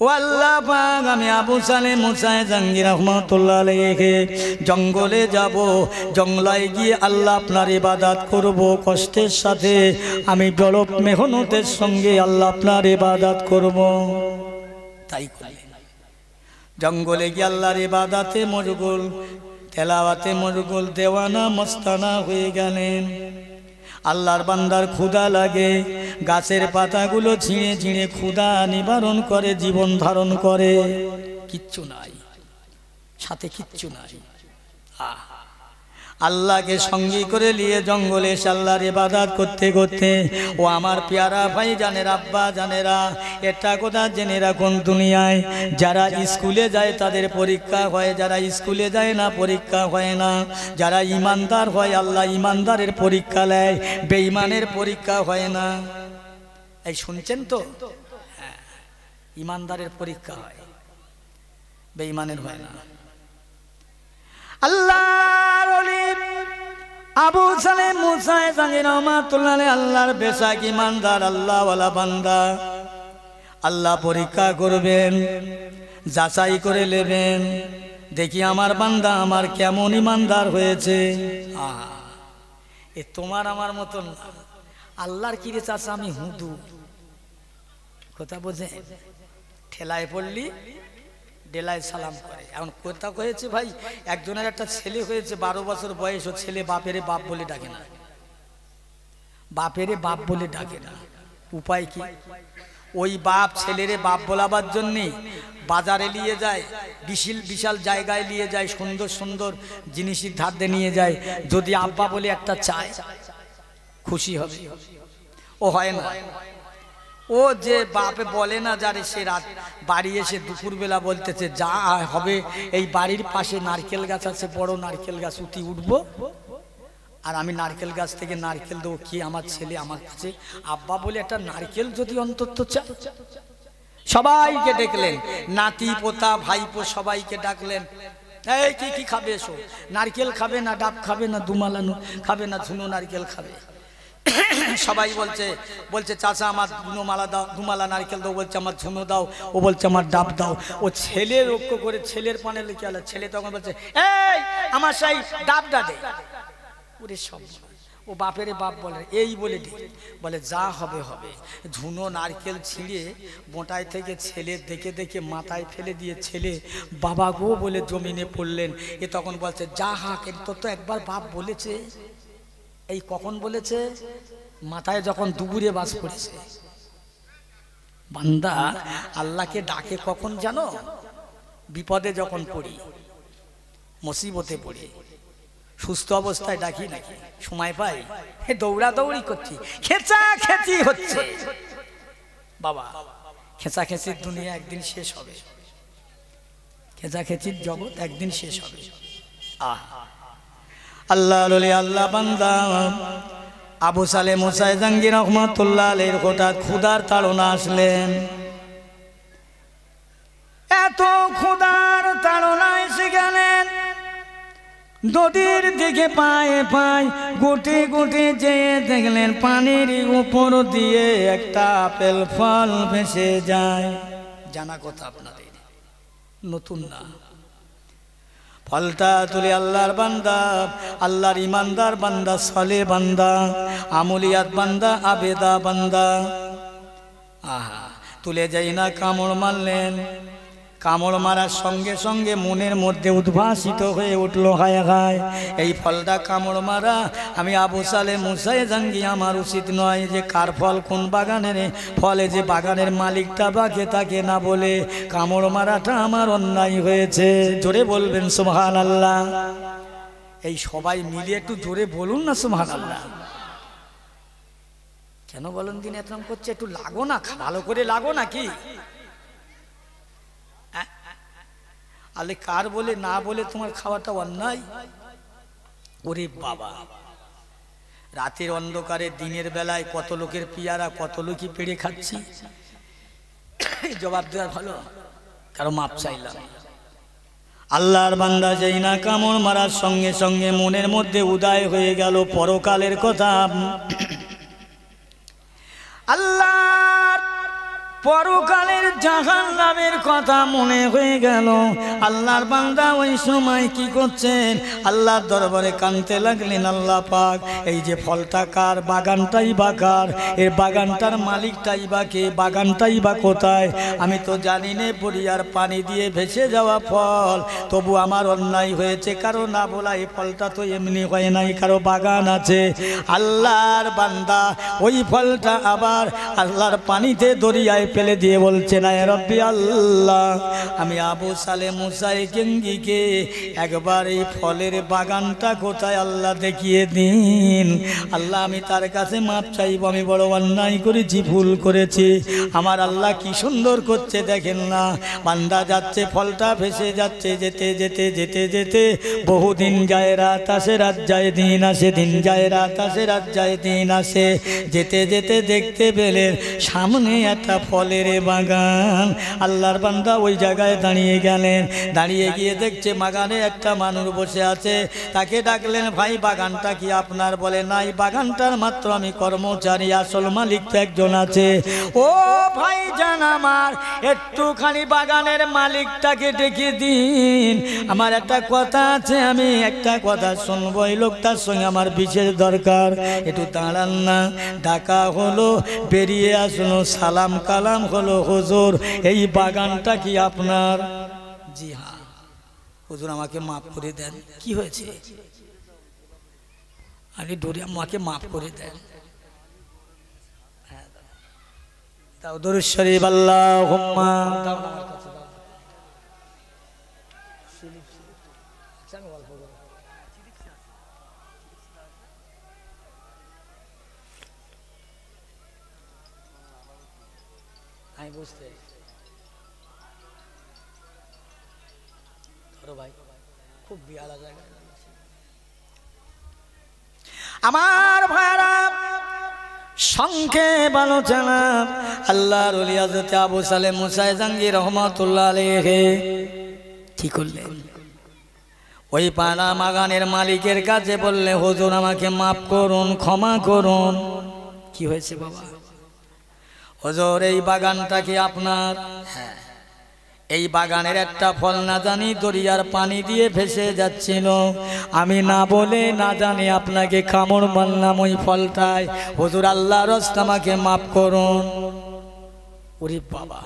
ও আল্লাহ পাক, আমি আবু সালেহ মুসা জাহাঙ্গীর রহমাতুল্লাহ আলাইহি জঙ্গলে যাব, জঙ্গলায় গিয়ে আল্লাহ আপনার ইবাদত করব কষ্টের সাথে, আমি বড় মেহনতের সঙ্গে আল্লাহ আপনার ইবাদত করব। তাই করলেন, জঙ্গলে গিয়ে আল্লাহর ইবাদতে মশগুল, তেলাওয়াতে মশগুল, দেওয়ানা মস্তানা হয়ে গেলেন। আল্লাহর বান্দার ক্ষুধা লাগে, গাছের পাতাগুলো ছিঁড়ে ছিঁড়ে ক্ষুধা নিবারণ করে, জীবন ধারণ করে। কিচ্ছু নাই সাথে, কিচ্ছু নাই। আল্লাহকে সঙ্গী করে নিয়ে জঙ্গলে এসে আল্লাহর ইবাদত করতে করতে, ও আমার পেয়ারা ভাই জানেরা, আব্বা জানেরা, এটা কথা জেনে রাখুন, দুনিয়ায় যারা স্কুলে যায় তাদের পরীক্ষা হয়, যারা স্কুলে যায় না পরীক্ষা হয় না। যারা ইমানদার হয় আল্লাহ ইমানদারের পরীক্ষা নেয়, বেঈমানের পরীক্ষা হয় না। এই শুনছেন তো? হ্যাঁ, ইমানদারের পরীক্ষা হয়, বেঈমানের হয় না। আল্লাহর ওলি আবু সালেহ মুসা জাহাঙ্গীর রহমাতুল্লাহ আলাইহি আল্লাহর বেশাক ইমানদার, আল্লাহওয়ালা বান্দা। আল্লাহ পরীক্ষা করবেন, যাচাই করে নেবেন, দেখি আমার বান্দা আমার কেমন ইমানদার হয়েছে। এ তোমার আমার মতন আল্লাহর কিরে চাচা আমি হুদু, কথা বোঝে, ঠেলায় পড়লি ডেলায় সালাম করে। এখন কথা হয়েছে ভাই, একজনের একটা ছেলে হয়েছে 12 বছর বয়স, ও ছেলে বাপেরে বাপ বলে ডাকে না, বাপেরে বাপ বলে ডাকে না। উপায় কি? ওই বাপ ছেলেরে বাপ বলাবার জন্যে বাজারে নিয়ে যায়, বিশাল বিশাল জায়গায় নিয়ে যায়, সুন্দর সুন্দর জিনিসের ধার দিয়ে নিয়ে যায়। যদি আব্বা বলে একটা চায়, খুশি হবে। ও হয় না, ও যে বাপে বলে না, যারে সে রাত বাড়ি এসে দুপুরবেলা বলতেছে যা হবে, এই বাড়ির পাশে নারকেল গাছ আছে, বড় নারকেল গাছ, উঠি উঠবো আর আমি নারকেল গাছ থেকে নারকেল দেবো। কি আমার ছেলে আমার কাছে আব্বা বলে একটা নারকেল যদি অন্তত চায়। সবাইকে ডেকলেন, নাতি পোতা ভাইপো সবাইকে ডাকলেন, এই কি কি খাবে এসো। নারকেল খাবে না, ডাব খাবে না, দুমালানো খাবে না, ঝুনো নারকেল খাবে। সবাই বলছে চাচা আমার দুমালা দাও, দুমালা নারকেল দাও, বলছে আমার ঝুনো দাও, ও বলছে আমার ডাব দাও। ও ছেলে লক্ষ্য করে ছেলের পানে লিখে আলো, ছেলে তখন বলছে এই আমার সেই ডাবটা দে। ওরে সব, ও বাপেরে বাপ বলে এই বলে দি, বলে যা হবে হবে। ঝুনো নারকেল ছিঁড়ে বোঁটায় থেকে ছেলে দেখে দেখে মাথায় ফেলে দিয়ে ছেলে বাবা গো বলে জমিনে পড়লেন। এ তখন বলছে যা হা, কিন্তু তো একবার বাপ বলেছে। এই কখন বলেছে? মাথায় যখন দুপুরে বাস পড়েছে। বান্দা আল্লাহকে ডাকে কখন জানো? বিপদে যখন পড়ি, মুসিবতে পড়ি। সুস্থ অবস্থায় ডাকি নাকি? সময় পাই দৌড়া দৌড়ি করছি, খেচা খেচি হচ্ছে। বাবা, খেচা খেচির দুনিয়া একদিন শেষ হবে, খেচা খেচির জগৎ একদিন শেষ হবে। আল্লাহ আল্লাহ বান্দা আবু সালেহ মুসা জাহাঙ্গীর রহমাতুল্লাহ আলাইহির হঠাৎ ক্ষুধার তাড়না আসলেন। এত ক্ষুধার তাড়না এসে গেলেন, নদীর দিকে পায়ে পায়ে গুটি গুটি যেয়ে দেখলেন পানির উপর দিয়ে একটা আপেল ফল ভেসে যায়। জানা কথা আপনাদের, নতুন না। ফলটা তুলে আল্লাহর বান্দা, আল্লাহর ইমানদার বান্দা, সালেহ বান্দা, আমলিয়াত বান্দা, আবেদা বান্দা তুলে যাই না কামড় মারলেন। কামড় মারার সঙ্গে সঙ্গে মনের মধ্যে উদ্ভাসিত হয়ে উঠলো হায় হায়, এই ফলটা কামড় মারা। আমি আবু সালেহ মুসা জাহাঙ্গীর, আমার উচিত নয় যে কার ফল কোন বাগানের ফলে যে বাগানের মালিকটা বাকে তাকে না বলে কামড় মারাটা আমার অন্যায় হয়েছে। জোরে বলবেন সুবহানাল্লাহ। এই সবাই মিলে একটু জোরে বলুন না সুবহানাল্লাহ। কেন বলুন দিন এরকম করছে? একটু লাগো না, ভালো করে লাগো নাকি? আলে কার বলে না বলে তোমার খাওয়াটা অন্যায়? ওরে বাবা, রাতের অন্ধকারে দিনের বেলায় কত লোকের পিয়ারা, কত লোকই পেড়ে খাচ্ছি। জবাব দেওয়া ভালো, কারো মাপ চাইলাম। আল্লাহর বান্দা যেই না কামড় মারার সঙ্গে সঙ্গে মনের মধ্যে উদয় হয়ে গেল পরকালের কথা। আল্লাহর পরকালের জাহান্নামের কথা মনে হয়ে গেল। আল্লাহর বান্দা ওই সময় কি করছেন? আল্লাহর দরবারে কাঁদতে লাগলেন, আল্লাহ পাক এই যে ফলটা কার? বাগানটাই বা কার? এর বাগানটার মালিকটাই বা কে? বাগানটাই বা কোথায়? আমি তো জানি নে, পরিয়ার পানি দিয়ে ভেসে যাওয়া ফল। তবু আমার অন্যায় হয়েছে, কারো না বলা এই ফলটা তো এমনি হয় নাই, কারো বাগান আছে। আল্লাহর বান্দা ওই ফলটা আবার আল্লাহর পানিতে দরিয়ায় ফেলে দিয়ে বলছে, না রব্বি আল্লাহ, আমি আবু সালে মুসাই জঙ্গিকে একবার এই ফলের বাগানটা কোথায় আল্লাহ দেখিয়ে দিন। আল্লাহ আমি তার কাছে মাপ চাইব, আমি বড় অন্যায় করেছি, ভুল করেছি। আমার আল্লাহ কি সুন্দর করছে দেখেন না। বান্দা যাচ্ছে, ফলটা ভেসে যাচ্ছে, যেতে যেতে যেতে যেতে বহুদিন যায়, রাত আসে, রাত যায়, দিন আসে, দিন যায়, রাত আসে, রাত যায়, দিন আসে। যেতে যেতে দেখতে পেলেন সামনে একটা ফলের বাগান। আল্লাহর বান্দা ওই জায়গায় দাঁড়িয়ে গেলেন। দাঁড়িয়ে গিয়ে দেখছে বাগানে একটা মানুষ বসে আছে। তাকে ডাকলেন, ভাই বাগানটা কি আপনার? বলে নাই, বাগানটার মাত্র আমি কর্মচারী, আসল মালিক তো একজন আছে। ও ভাই জান আমার, একটুখানি বাগানের মালিকটাকে ডেকে দিন, আমার একটা কথা আছে, আমি একটা কথা শুনবো, এই লোকটার সঙ্গে আমার বিশেষ দরকার। একটু দাঁড়ান না। ডাকা হলো, বেরিয়ে আসলো, সালাম কালাম হলো, হুজুর এই বাগানটা কি আপনার? জি হ্যাঁ। হুজুর আমাকে মাফ করে দেন। কি হয়েছে? আরে ডোরে আমাকে মাফ করে দেন। দাও দরুদ শরীফ, আল্লাহুম্মা। আমি বুঝতে ভাই খুব বিয়ালা জায়গা। আমার ভাইরা সংক্ষেপ আলোচনা। আল্লাহর ওলি হযরত আবু সালেহ মুসা জাঙ্গি রহমাতুল্লাহ আলাইহি কি করলেন? ওই পাড়া বাগানের মালিকের কাছে বললে, হুজুর আমাকে মাফ করুন, ক্ষমা করুন। কি হয়েছে বাবা? হুজুর এই বাগানটা কি আপনার? হ্যাঁ। এই বাগানের একটা ফল না জানি দরিয়ার পানি দিয়ে ভেসে যাচ্ছিল, আমি না বলে না জানি আপনাকে কামড় মারলাম ওই ফলটায়। হুজুর আল্লাহর রাস্তা আমাকে মাফ করুন। ওরে বাবা,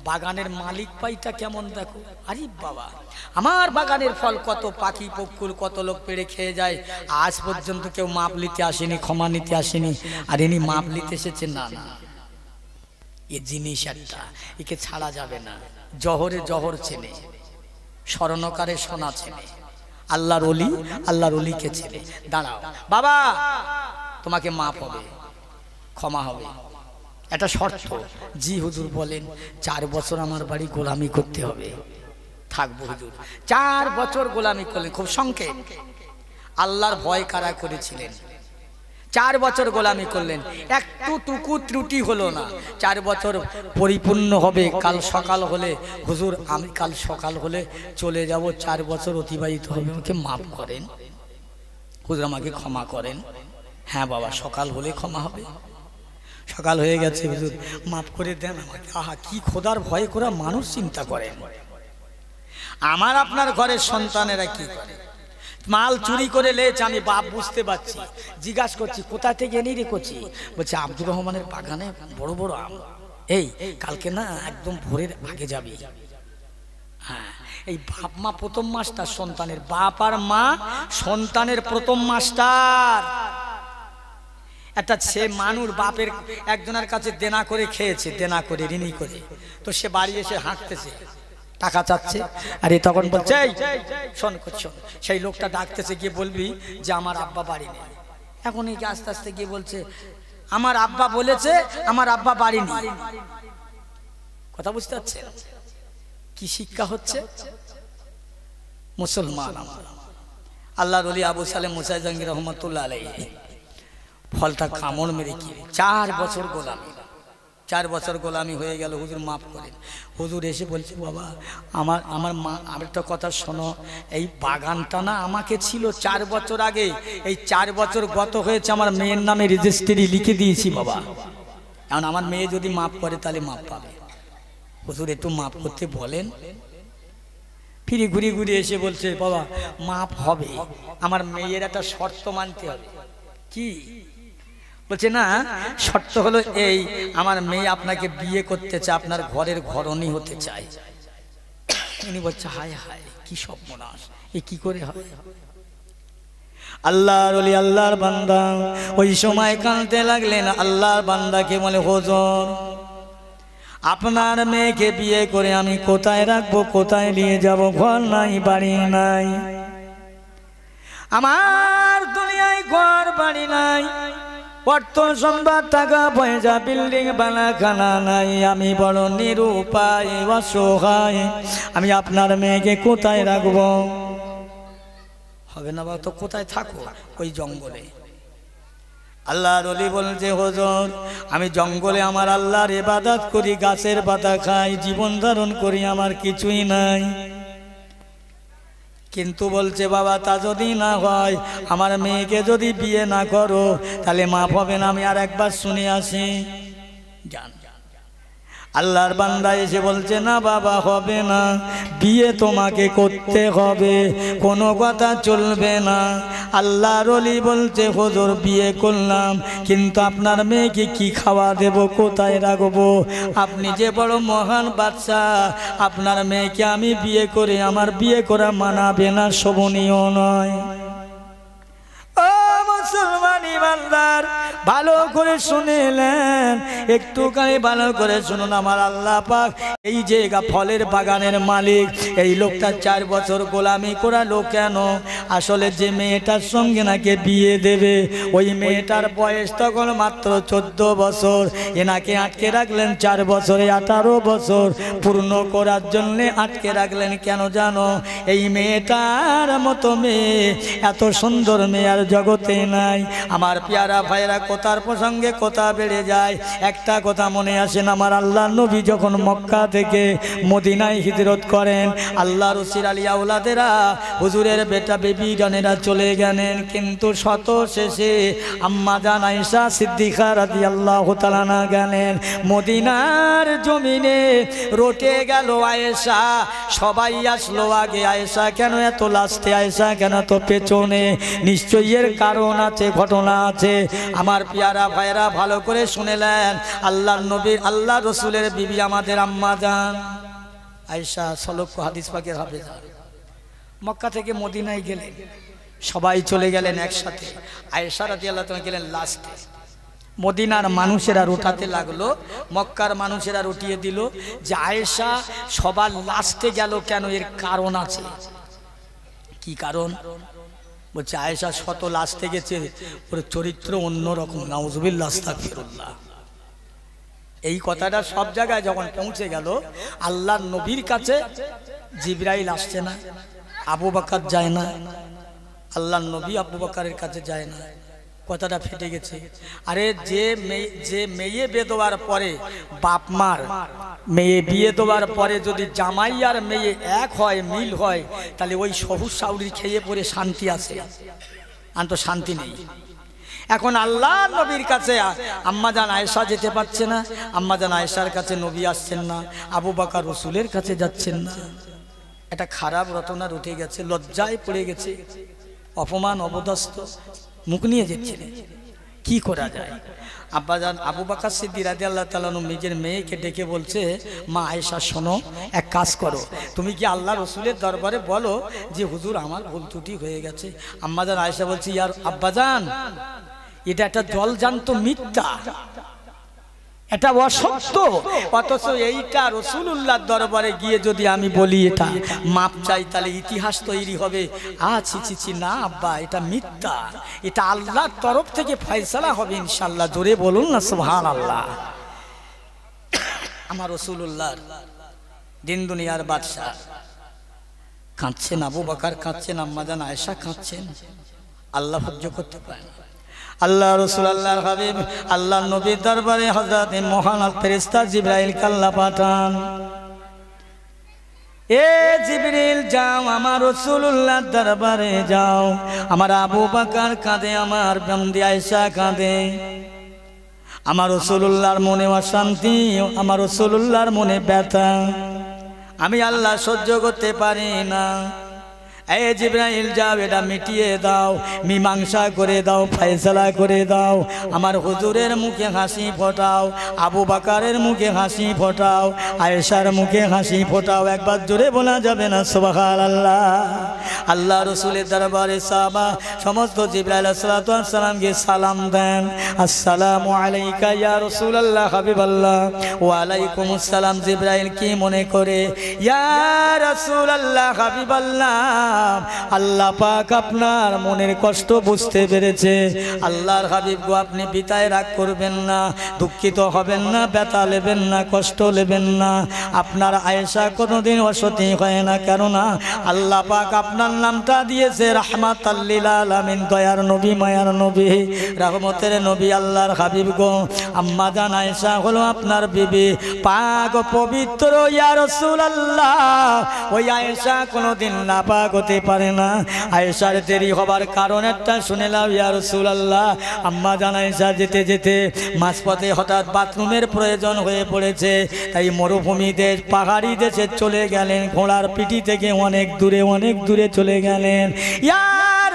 বাগানের মালিক পাইটা কেমন দেখো। আরে বাবা, আমার বাগানের ফল কত পাখি পক্ষুর কত লোক পেড়ে খেয়ে যায়, আজ পর্যন্ত কেউ মাপ নিতে আসেনি, ক্ষমা নিতে আসেনি। আর ইনি মাপ নিতে এসেছে? না না, এ জিনিস একটা, একে ছাড়া যাবে না। জহরে জহর চেনে, স্বর্ণকারে সোনা চেনে, আল্লাহর ওলি আল্লাহর ওলিকে চেনে। দাঁড়াও বাবা, তোমাকে মাপ হবে, ক্ষমা হবে, একটা শর্ত। জি হুজুর বলেন। 4 বছর আমার বাড়ি গোলামি করতে হবে। থাকবো হুজুর। 4 বছর গোলামি করলেন। খুব সংক্ষেপ। আল্লাহর ভয় কারা করেছিলেন? 4 বছর গোলামি করলেন, একটু টুকু ত্রুটি হলো না। 4 বছর পরিপূর্ণ হবে কাল সকাল হলে। হুজুর আমি কাল সকাল হলে চলে যাব, 4 বছর অতিবাহিত হবে, আমাকে মাফ করেন হুজুর, আমাকে ক্ষমা করেন। হ্যাঁ বাবা, সকাল হলে ক্ষমা হবে। সকাল হয়ে গেছে, হুজুর মাফ করে দেন আমাকে। আহা, কি খোদার ভয় করা মানুষ চিন্তা করেন। আমার আপনার ঘরের সন্তানেরা কি করে? মাল চুরি করে লেছে, আমি বাপ বুঝতে পারছি। জিজ্ঞাসা করছি কোথা থেকে এনে রেখেছি? বলছে আব্দুর রহমানের বাগানে বড় বড় আম। এই কালকে না একদম ভোরের আগে যাবি। হ্যাঁ, এই বাপ মা প্রথম মাস্টার সন্তানের, বাপ আর মা সন্তানের প্রথম মাস্টার। একটা সে মানুষ বাপের একজনের কাছে দেনা করে খেয়েছে, দেনা করে ঋণী করে, তো সে বাড়ি এসে হাঁটতেছে, টাকা চাচ্ছে। আরে তখন বলছে শোন শোন, সেই লোকটা ডাকতেছে, গিয়ে বলবি যে আমার আব্বা বাড়ি নেই। এখন এই আস্তে আস্তে গিয়ে বলছে আমার আব্বা বলেছে আমার আব্বা বাড়ি নেই। কথা বুঝতে পারছে? কি শিক্ষা হচ্ছে মুসলমান। আল্লাহর ওলি আবু সালেহ মুসা জাঙ্গি রহমাতুল্লাহ আলাইহি ফলটা কামড় মেরে কি 4 বছর গোলামি, 4 বছর গোলামি হয়ে গেল। হুজুর মাফ করেন। হুজুর এসে বলছে বাবা আমার মা, আরেকটা কথা শোনো, এই বাগানটা না আমাকে ছিল 4 বছর আগে, এই 4 বছর গত হয়েছে, আমার মেয়ের নামে রেজিস্ট্রি লিখে দিয়েছি বাবা। এখন আমার মেয়ে যদি মাফ করে তাহলে মাফ পাবে। হুজুর একটু মাপ করতে বলেন। ফিরে ঘুরে ঘুরে এসে বলছে, বাবা মাপ হবে, আমার মেয়ের একটা শর্ত মানতে হবে। কি? বলছে না, শর্ত হলো এই, আমার মেয়ে আপনাকে বিয়ে করতে চায়, আপনার ঘরের ঘরণী হতে চায়। উনি বলছে, হায় হায় কি সর্বনাশ, এ কি করে হয়? আল্লাহর ওলি আল্লাহর বান্দা ওই সময় কাঁদতে লাগলেন। আল্লাহর বান্দাকে বলে, হুজুর আপনার মেয়েকে বিয়ে করে আমি কোথায় রাখবো, কোথায় নিয়ে যাব? ঘর নাই, বাড়ি নাই, আমার দুনিয়ায় ঘর বাড়ি নাই, অর্থ সম্পদ টাকা পয়সা বিল্ডিং বানাখানা নাই, আমি বড় নিরুপায় অসহায়, আমি আপনার মেয়েকে কোথায় রাখবো? হবে না বা তো কোথায় থাকো? ওই জঙ্গলে। আল্লাহর ওলি বলছে, হুজুর আমি জঙ্গলে আমার আল্লাহর ইবাদত করি, গাছের পাতা খাই, জীবন ধারণ করি, আমার কিছুই নাই। কিন্তু বলছে, বাবা তা যদি না হয়, আমার মেয়েকে যদি বিয়ে না করো তাহলে মাফ হবে না, আমি আর একবার শুনে আসি। জান আল্লাহর বান্দা এসে বলছে, না বাবা হবে না, বিয়ে তোমাকে করতে হবে, কোনো কথা চলবে না। আল্লাহর ওলি বলছে, হুজুর বিয়ে করলাম, কিন্তু আপনার মেয়েকে কি খাওয়া দেব, কোথায় রাখবো? আপনি যে বড় মহান বাদশাহ, আপনার মেয়েকে আমি বিয়ে করে, আমার বিয়ে করা মানাবে না, শোভনীয় নয়। ও মুসলমান ইমানদার, ভালো করে শুনেলেন, একটুখানি ভালো করে শুনুন। আমার আল্লাহ পাক এই যে ফলের বাগানের মালিক, এই লোকটা 4 বছর গোলামি করালো কেন? আসলে যে মেয়েটার সঙ্গে নাকি বিয়ে দেবে, ওই মেয়েটার বয়স তখন মাত্র 14 বছর। এনাকে আটকে রাখলেন 4 বছরে 18 বছর পূর্ণ করার জন্য আটকে রাখলেন। কেন জানো? এই মেয়েটার মতো মেয়ে, এত সুন্দর মেয়ে আর জগতে নাই। আমার পেয়ারা ভাইরা, কথার প্রসঙ্গে কথা বেড়ে যায়, একটা কথা মনে আসেন। আমার আল্লাহ নবী যখন মক্কা থেকে মদিনায় হিজরত করেন, আল্লাহ রসুল আলী আওলাদেরা, হুজুরের বেটা বেবি জানেরা চলে গেলেন, কিন্তু শত শেষে আম্মা জান আয়েশা সিদ্দিকা রাদিয়াল্লাহু তাআলা না গেলেন। মদিনার জমিনে রটে গেল আয়েশা। সবাই আসলো আগে, আয়েশা কেন এত লাস্টে, আয়েশা কেন তো পেছনে? নিশ্চয়ই এর কারণ আছে, ঘটনা আছে। আমার পেয়ারা ভাইরা ভালো করে শুনেলেন। আল্লাহর নবী, আল্লাহ রসুলের বিবি আমাদের আম্মা জান আয়েশা, সলক্ষ হাদিস পাকের হাফেজা, মক্কা থেকে মদিনায় গেলেন, সবাই চলে গেলেন একসাথে। আয়েশা রাদিয়াল্লাহু তাআলা গেলেন লাস্টে। মদিনার মানুষেরা রোটাতে লাগলো, মক্কার মানুষেরা রটিয়ে দিল যে আয়েশা সবার লাস্টে গেল কেন? এর কারণ আছে। কি কারণ? বলছে আয়েশা শত লাস্টে গেছে, ওর চরিত্র অন্যরকম। নাউজুবিল্লাহ, আস্তাগফিরুল্লাহ। এই কথাটা সব জায়গায় যখন পৌঁছে গেল, আল্লাহর নবীর কাছে জিবরাইল আসছে না, আবু বকর যায় না, আল্লাহর নবী আবু বকরের কাছে যায় না। কথাটা ফেটে গেছে। আরে যে মেয়ে বিয়ে দেওয়ার পরে, বাপ মার মেয়ে বিয়ে দেওয়ার পরে যদি জামাই আর মেয়ে এক হয়, মিল হয়, তাহলে ওই শহুর শাউরি খেয়ে পরে শান্তি আছে, আর তো শান্তি নেই। এখন আল্লাহ নবীর কাছে আম্মাজান আয়েশা যেতে পারছে না, আম্মাজান আয়েশার কাছে নবী আসছেন না, আবু বকর রাসূলের কাছে যাচ্ছেন না। এটা খারাপ রটনা উঠে গেছে, লজ্জায় পড়ে গেছে, অপমান অবদস্ত, মুখ নিয়ে যাচ্ছিলেন। কি করা যায়? আব্বাজান আবু বকর সিদ্দিক রাদিয়াল্লাহু তাআলা নিজের মেয়েকে ডেকে বলছে, মা আয়েশা শোনো, এক কাজ করো, তুমি কি আল্লাহ রসুলের দরবারে বলো যে হুজুর আমার ভুল ত্রুটি হয়ে গেছে। আম্মাজান আয়েশা বলছি, ইয়ার আব্বাজান, এটা একটা জলজান্ত মিথ্যা, এটা অসত্য। অথচ এইটা রাসূলুল্লাহর দরবারে গিয়ে যদি আমি বলি এটা মাপ চাই, তাহলে ইতিহাস তৈরি হবে। ছি না আব্বা, এটা মিথ্যা, এটা আল্লাহর তরফ থেকে ফয়সালা হবে ইনশাআল্লাহ। জোরে বলুন না সুবহানাল্লাহ। আমার রাসূলুল্লাহর দিন দুনিয়ার বাদশা কাঁদছেন, আবু বকর কাঁদছেন, আম্মাজান আয়েশা কাঁদছেন, আল্লাহ সহ্য করতে পারে না। আল্লাহ রসুল, আল্লাহর হাবিব, আল্লাহ নবীর দরবারে হযরত মহান ফেরেশতা জিবরাইল আল্লাহ পাঠান। এ জিবরিল যাও, আমার রাসূলুল্লাহর দরবারে যাও। আমার আবু বকর কাঁদে, আমার বন্দি আয়েশা কাঁদে। আমার রাসূলুল্লাহর মনে অশান্তি, আমার রাসূলুল্লাহর মনে ব্যথা, আমি আল্লাহ সহ্য করতে পারি না। এ জিবরাইল যাও, এটা মিটিয়ে দাও, মীমাংসা করে দাও, ফয়সালা করে দাও। আমার হুজুরের মুখে হাসি ফোটাও, আবু বকরের মুখে হাসি ফোটাও, আয়েশার মুখে হাসি ফোটাও। একবার জোরে বলা যাবে না সুবহানাল্লাহ? আল্লাহ রসুলের দরবারে সাহাবা সমস্ত জিবরাইল আলাইহিস সালামকে সালাম দেন, আসসালামু আলাইকা ইয়া রাসূলুল্লাহ হাবিবাল্লাহ। ওয়া আলাইকুমুস সালাম। জিবরাইল কি মনে করে, ইয়া রাসূলুল্লাহ হাবিবাল্লাহ, আল্লাহ পাক আপনার মনের কষ্ট বুঝতে পেরেছে। আল্লাহর হাবিব গো, আপনি বিতায় রাগ করবেন না, দুঃখিত হবেন না, ব্যথা নেবেন না, কষ্ট নেবেন না। আপনার আয়েশা কোনোদিন অসতী হয় না, কেননা আল্লাহ পাক আপনার নামটা দিয়েছে রাহমাতাল লিল আলামিন, দয়ার নবী, মায়ার নবী, রহমতের নবী। আল্লাহর হাবিব গো, আম্মা জান আয়েশা হলো আপনার বিবি, পাক পবিত্র। ইয়া রাসূলুল্লাহ, ওই আয়েশা কোনোদিন নাপাক হতে পারে না। আয়েশার দেরি হবার কারণ একটা শুনে নাও ইয়া রাসূলুল্লাহ। আম্মা জান আয়েশা যেতে যেতে মাঝপথে হঠাৎ বাথরুমের প্রয়োজন হয়ে পড়েছে, তাই মরুভূমি দেশ, পাহাড়ি দেশে চলে গেলেন, ঘোড়ার পিঠি থেকে অনেক দূরে চলে গেলেন। ইয়া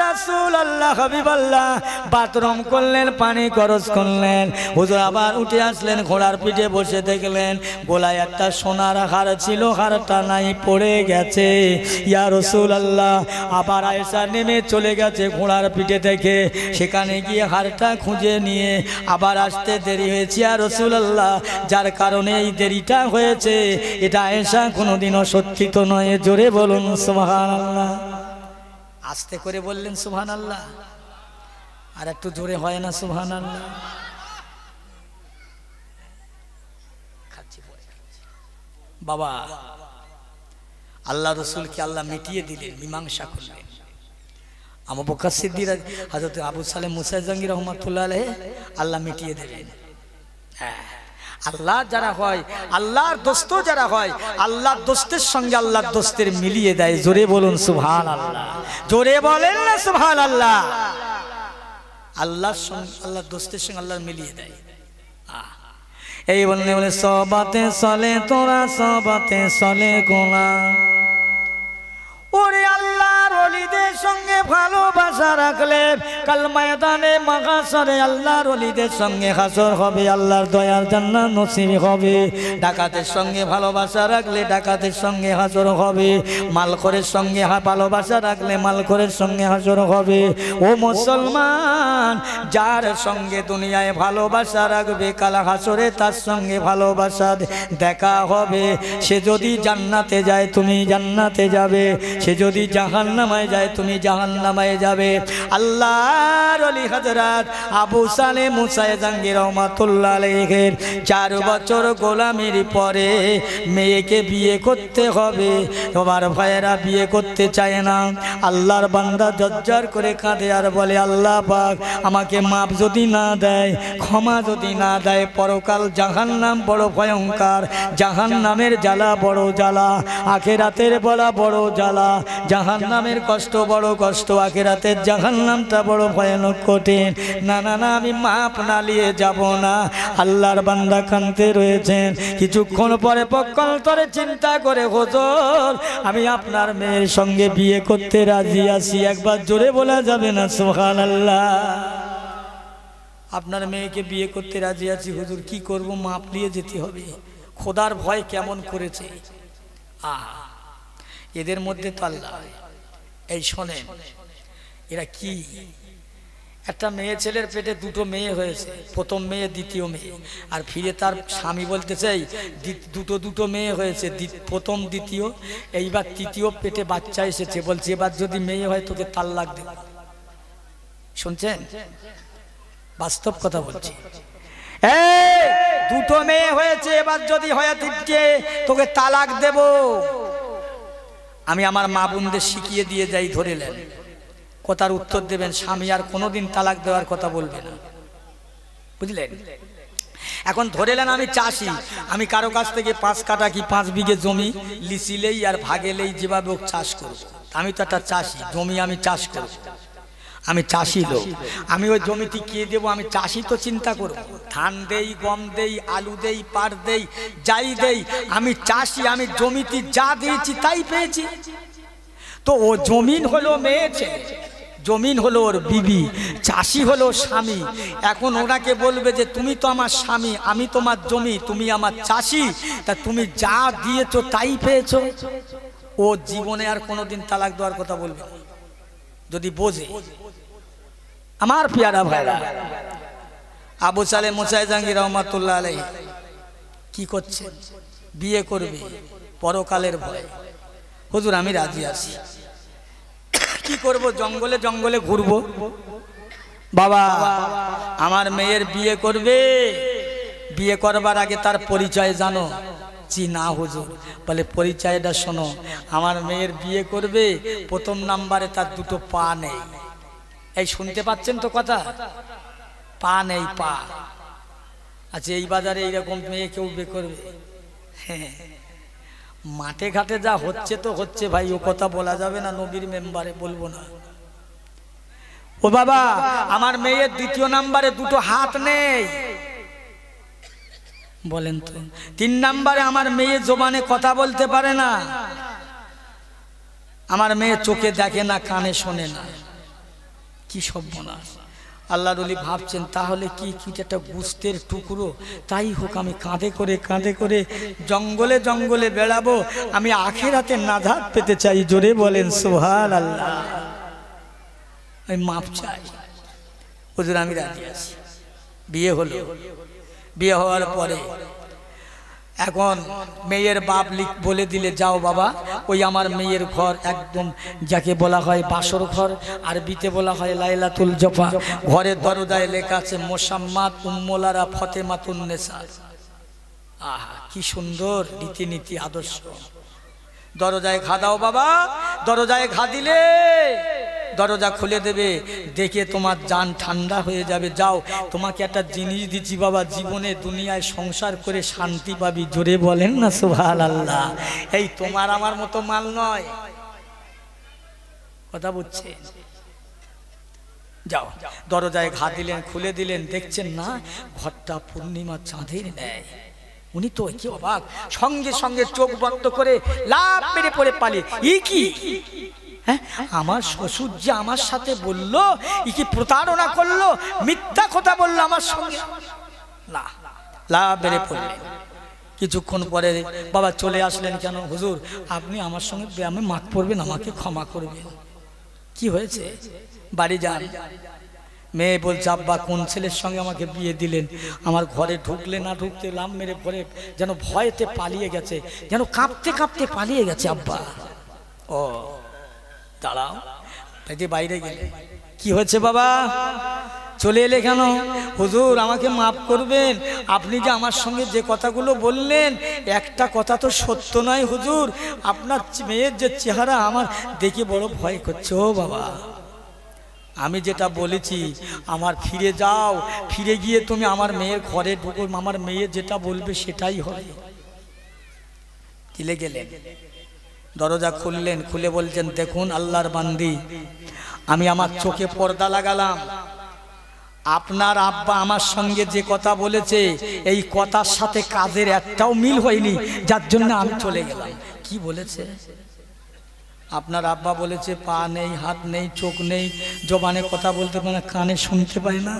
রাসূলুল্লাহ হাবিবাল্লাহ, বাথরুম করলেন, পানি খরচ করলেন, হুজুর আবার উঠে আসলেন, ঘোড়ার পিঠে বসে দেখলেন গলায় একটা সোনার হার ছিল, হারটা নাই, পড়ে গেছে। ইয়া রাসূলুল্লাহ, আবার আয়েশা নেমে চলে গেছে ঘোড়ার পিঠে থেকে, সেখানে গিয়ে হারটা খুঁজে নিয়ে আবার আসতে দেরি হয়েছে। ইয়া রাসূলুল্লাহ, যার কারণে এই দেরিটা হয়েছে, এটা আয়েশা কোনোদিনও সত্যি তো নয়। জোরে বলুন সুবহানাল্লাহ। আস্তে করে বললেন সুবহানাল্লাহ, আর একটু জোরে হয় না সুবহানাল্লাহ? বাবা, আল্লাহ রসুলকে আল্লাহ মিটিয়ে দিলেন, মীমাংসা করলেন। আবু বকর সিদ্দিক, হযরত আবু সালেম মুসা জাঙ্গি রহমাতুল্লাহ আলাইহি, আল্লাহ মিটিয়ে দিলেন। আল্লাহ যারা হয়, আল্লাহর দোস্ত যারা হয়, আল্লাহর দোস্তের সঙ্গে আল্লাহর দোস্তের মিলিয়ে দেয়। জোরে বলুন সুবহানাল্লাহ, জোরে বলেন না সুবহানাল্লাহ। আল্লাহর সঙ্গে, আল্লাহর দোস্তের সঙ্গে আল্লাহ মিলিয়ে দেয়। এই বলে সবাতে চলে তোরা, সবাতে চলে গোলাম। ওরে আল্লাহর ওলিদের সঙ্গে ভালোবাসা রাখলে কাল ময়দানে মাহশরে আল্লাহর ওলিদের সঙ্গে হাসর হবে, আল্লাহর দয়ার জান্নাত নসিব হবে। ডাকাতের সঙ্গে ভালোবাসা রাখলে ডাকাতের সঙ্গে হাসর হবে, মালখোরের সঙ্গে ভালোবাসা রাখলে মালখোরের সঙ্গে হাসর হবে। ও মুসলমান, যার সঙ্গে দুনিয়ায় ভালোবাসা রাখবে কাল হাসরে তার সঙ্গে ভালোবাসা দেখা হবে। সে যদি জান্নাতে যায় তুমি জান্নাতে যাবে, সে যদি জাহান্নামে যায় তুমি জাহান্নামে যাবে। আল্লাহর ওলি হযরত আবু সালেম মুসা জাঙ্গি রহমাতুল্লাহ আলাইহির 4 বছর গোলামির পরে মেয়েকে বিয়ে করতে হবে। তোমার ভাইয়েরা বিয়ে করতে চায় না। আল্লাহর বান্দা জজ্জার করে কাঁদে আর বলে, আল্লাহ পাক আমাকে মাপ যদি না দেয়, ক্ষমা যদি না দেয়, পরকাল জাহান্নাম বড় ভয়ঙ্কর, জাহান্নামের জ্বালা বড় জ্বালা, আখিরাতের বড় জ্বালা, জাহান্নামের কষ্ট বড় কষ্ট, আখিরাতের জাহান্নামটা বড় ভয়ানক কঠিন। না না না, আমি মাপ না নিয়ে যাব না। আল্লাহর বান্দা কাঁদতে রয়েছেন। কিছুক্ষণ পরে পক্ষান্তরে চিন্তা করে, হুজুর আমি আপনার মেয়ের সঙ্গে বিয়ে করতে রাজি আছি। একবার জোরে বলা যাবে না সুবহানাল্লাহ? আপনার মেয়েকে বিয়ে করতে রাজি আছি হুজুর, কি করব? মাপ নিয়ে যেতে হবে। খোদার ভয় কেমন করেছে। এদের মধ্যে তো আল্লাহ। এই শোনেন, এরা কি, একটা মেয়ে ছেলের পেটে 2টো মেয়ে হয়েছে, প্রথম মেয়ে দ্বিতীয় মেয়ে, আর ফিরে তার স্বামী বলতে চাই দুটো মেয়ে হয়েছে, প্রথম দ্বিতীয়, এইবার তৃতীয় পেটে বাচ্চা এসেছে, বলছে এবার যদি মেয়ে হয় তোকে তালাক দেব। শুনছেন? বাস্তব কথা বলছি। এই 2টো মেয়ে হয়েছে, এবার যদি হয় তোকে তালাক দেব। আমি আমার মা বোনদের শিখিয়ে দিয়ে যাই, ধরে নেন, কথার উত্তর দেবেন। স্বামী আর কোনোদিন তালাক দেওয়ার কথা বলবে না, বুঝলেন? এখন ধরে নেন আমি চাষি, আমি কারো কাছ থেকে 5 কাঠা কি 5 বিঘে জমি লিচিলেই আর ভাগেলেই যেভাবে চাষ করব। আমি তো একটা চাষি, জমি আমি চাষ করব। আমি চাষি লোক, আমি ওই জমিতে কে দেবো? আমি চাষি তো চিন্তা করব, ধান দেই, গম দেই, আলু দেই, পাট দেই, যাই দেই, আমি চাষি, আমি জমিতে যা দিয়েছি তাই পেয়েছি। তো ও জমিন হলো মেয়ে ছেলে, জমিন হলো ওর বিবি, চাষি হলো স্বামী। এখন ওনাকে বলবে যে তুমি তো আমার স্বামী, আমি তোমার জমি, তুমি আমার চাষি, তা তুমি যা দিয়েছো তাই পেয়েছো। ও জীবনে আর কোনোদিন তালাক দেওয়ার কথা বলবে যদি বোঝে। আমার পেয়ারা ভাইরা, আবু সালেহ মুসাই জাহাঙ্গীর রহমাতুল্লাহ আলাইহি কি করছে? বিয়ে করবে পরকালের ভয়। হুজুর আমি রাজি আছি, কি করব? জঙ্গলে জঙ্গলে ঘুরবো। বাবা আমার মেয়ের বিয়ে করবে, বিয়ে করবার আগে তার পরিচয় জানো? জি না হুজুর। বলে পরিচয়টা শোনো, আমার মেয়ের বিয়ে করবে, প্রথম নাম্বারে তার দুটো পা নেই। এই শুনতে পাচ্ছেন তো কথা? পা নেই, পা। আচ্ছা এই বাজারে এইরকম মেয়ে কেউ বিয়ে করবে? হ্যাঁ, মাঠে ঘাটে যা হচ্ছে তো হচ্ছে ভাই, ও কথা বলা যাবে না, নবীর মেম্বারে বলবো না। ও বাবা আমার মেয়ের দ্বিতীয় নাম্বারে দুটো হাত নেই। বলেন তো। 3 নাম্বারে আমার মেয়ে জবানে কথা বলতে পারে না, আমার মেয়ে চোখে দেখে না, কানে শোনে না। কি সর্বনাশ! আল্লাহর ওলি ভাবছেন তাহলে কি একটা গুস্তের টুকরো, তাই হোক আমি কাঁধে করে জঙ্গলে জঙ্গলে বেড়াবো, আমি আখিরাতে নাজাত পেতে চাই। জোরে বলেন সুবহানাল্লাহ। আমি মাপ চাই। হুজুর আমি রাজি আছি। বিয়ে হলো, বিয়ে হওয়ার পরে এখন মেয়ের বাপ বলে দিলে যাও বাবা, ওই আমার মেয়ের ঘর একদম যাকে বলা হয় বাসর ঘর, আরবিতে বলা হয় লাইলাতুল জফা। ঘরের দরজায় লেখা আছে মোসাম্মাত উম্মুলারা ফতেমাতুন নেসা। আহা কি সুন্দর রীতিনীতি আদর্শ। দরজায় ঘা দাও বাবা, দরজায় ঘা দিলে দরজা খুলে দেবে, দেখে তোমার জান ঠান্ডা হয়ে যাবে। যাও তোমাকে একটা জিনিস দিচ্ছি বাবা, জীবনে দুনিয়ায় সংসার করে শান্তি পাবি। জোরে বলেন না সুবহানাল্লাহ। এই তোমার আমার মতো মাল নয়, কথা বুঝছে? যাও দরজায় ঘা দিলেন, খুলে দিলেন, দেখছেন না ঘরটা পূর্ণিমা চাঁদের ন্যায়। উনি তো কি অবাক, সঙ্গে সঙ্গে চোখ বন্ধ করে লাফ মেরে পড়ে পালিয়ে। ই কি? হ্যাঁ, আমার শ্বশুর যে আমার সাথে বললো, ই কি প্রতারণা করলো, মিথ্যা কথা বললো আমার সঙ্গে। না, লাফ মেরে পড়লেন। কিছুক্ষণ পরে বাবা চলে আসলেন। কেন হুজুর আপনি আমার সঙ্গে আমি মাফ করবেন, আমাকে ক্ষমা করবেন। কি হয়েছে? বাড়ি যান। মেয়ে বলছে আব্বা কোন ছেলের সঙ্গে আমাকে বিয়ে দিলেন? আমার ঘরে ঢুকলে না ঢুকতে লাম মেরে পরে যেন ভয়েতে পালিয়ে গেছে, যেন কাঁপতে কাঁপতে পালিয়ে গেছে আব্বা। ও দাঁড়াও, তাই বাইরে গেলে কি হয়েছে বাবা? চলে এলে কেন? হুজুর আমাকে মাফ করবেন, আপনি যে আমার সঙ্গে যে কথাগুলো বললেন একটা কথা তো সত্য নয় হুজুর। আপনার মেয়ের যে চেহারা আমার দেখে বড় ভয় করছে। ও বাবা আমি যেটা বলেছি আমার ফিরে যাও, ফিরে গিয়ে তুমি আমার মেয়ের ঘরে ঢুকো, আমার মেয়ে যেটা বলবে সেটাই হবে। চলে গেলেন, দরজা খুললেন, খুলে বলছেন দেখুন আল্লাহর বান্দি, আমি আমার চোখে পর্দা লাগালাম, আপনার আব্বা আমার সঙ্গে যে কথা বলেছে এই কথার সাথে কাজের একটাও মিল হয়নি, যার জন্য আমি চলে গেলাম। কি বলেছে? আপনার আব্বা বলেছে পা নেই, হাত নেই, চোখ নেই, জবানে কথা বলতে পারে না, কানে শুনতে পায় না,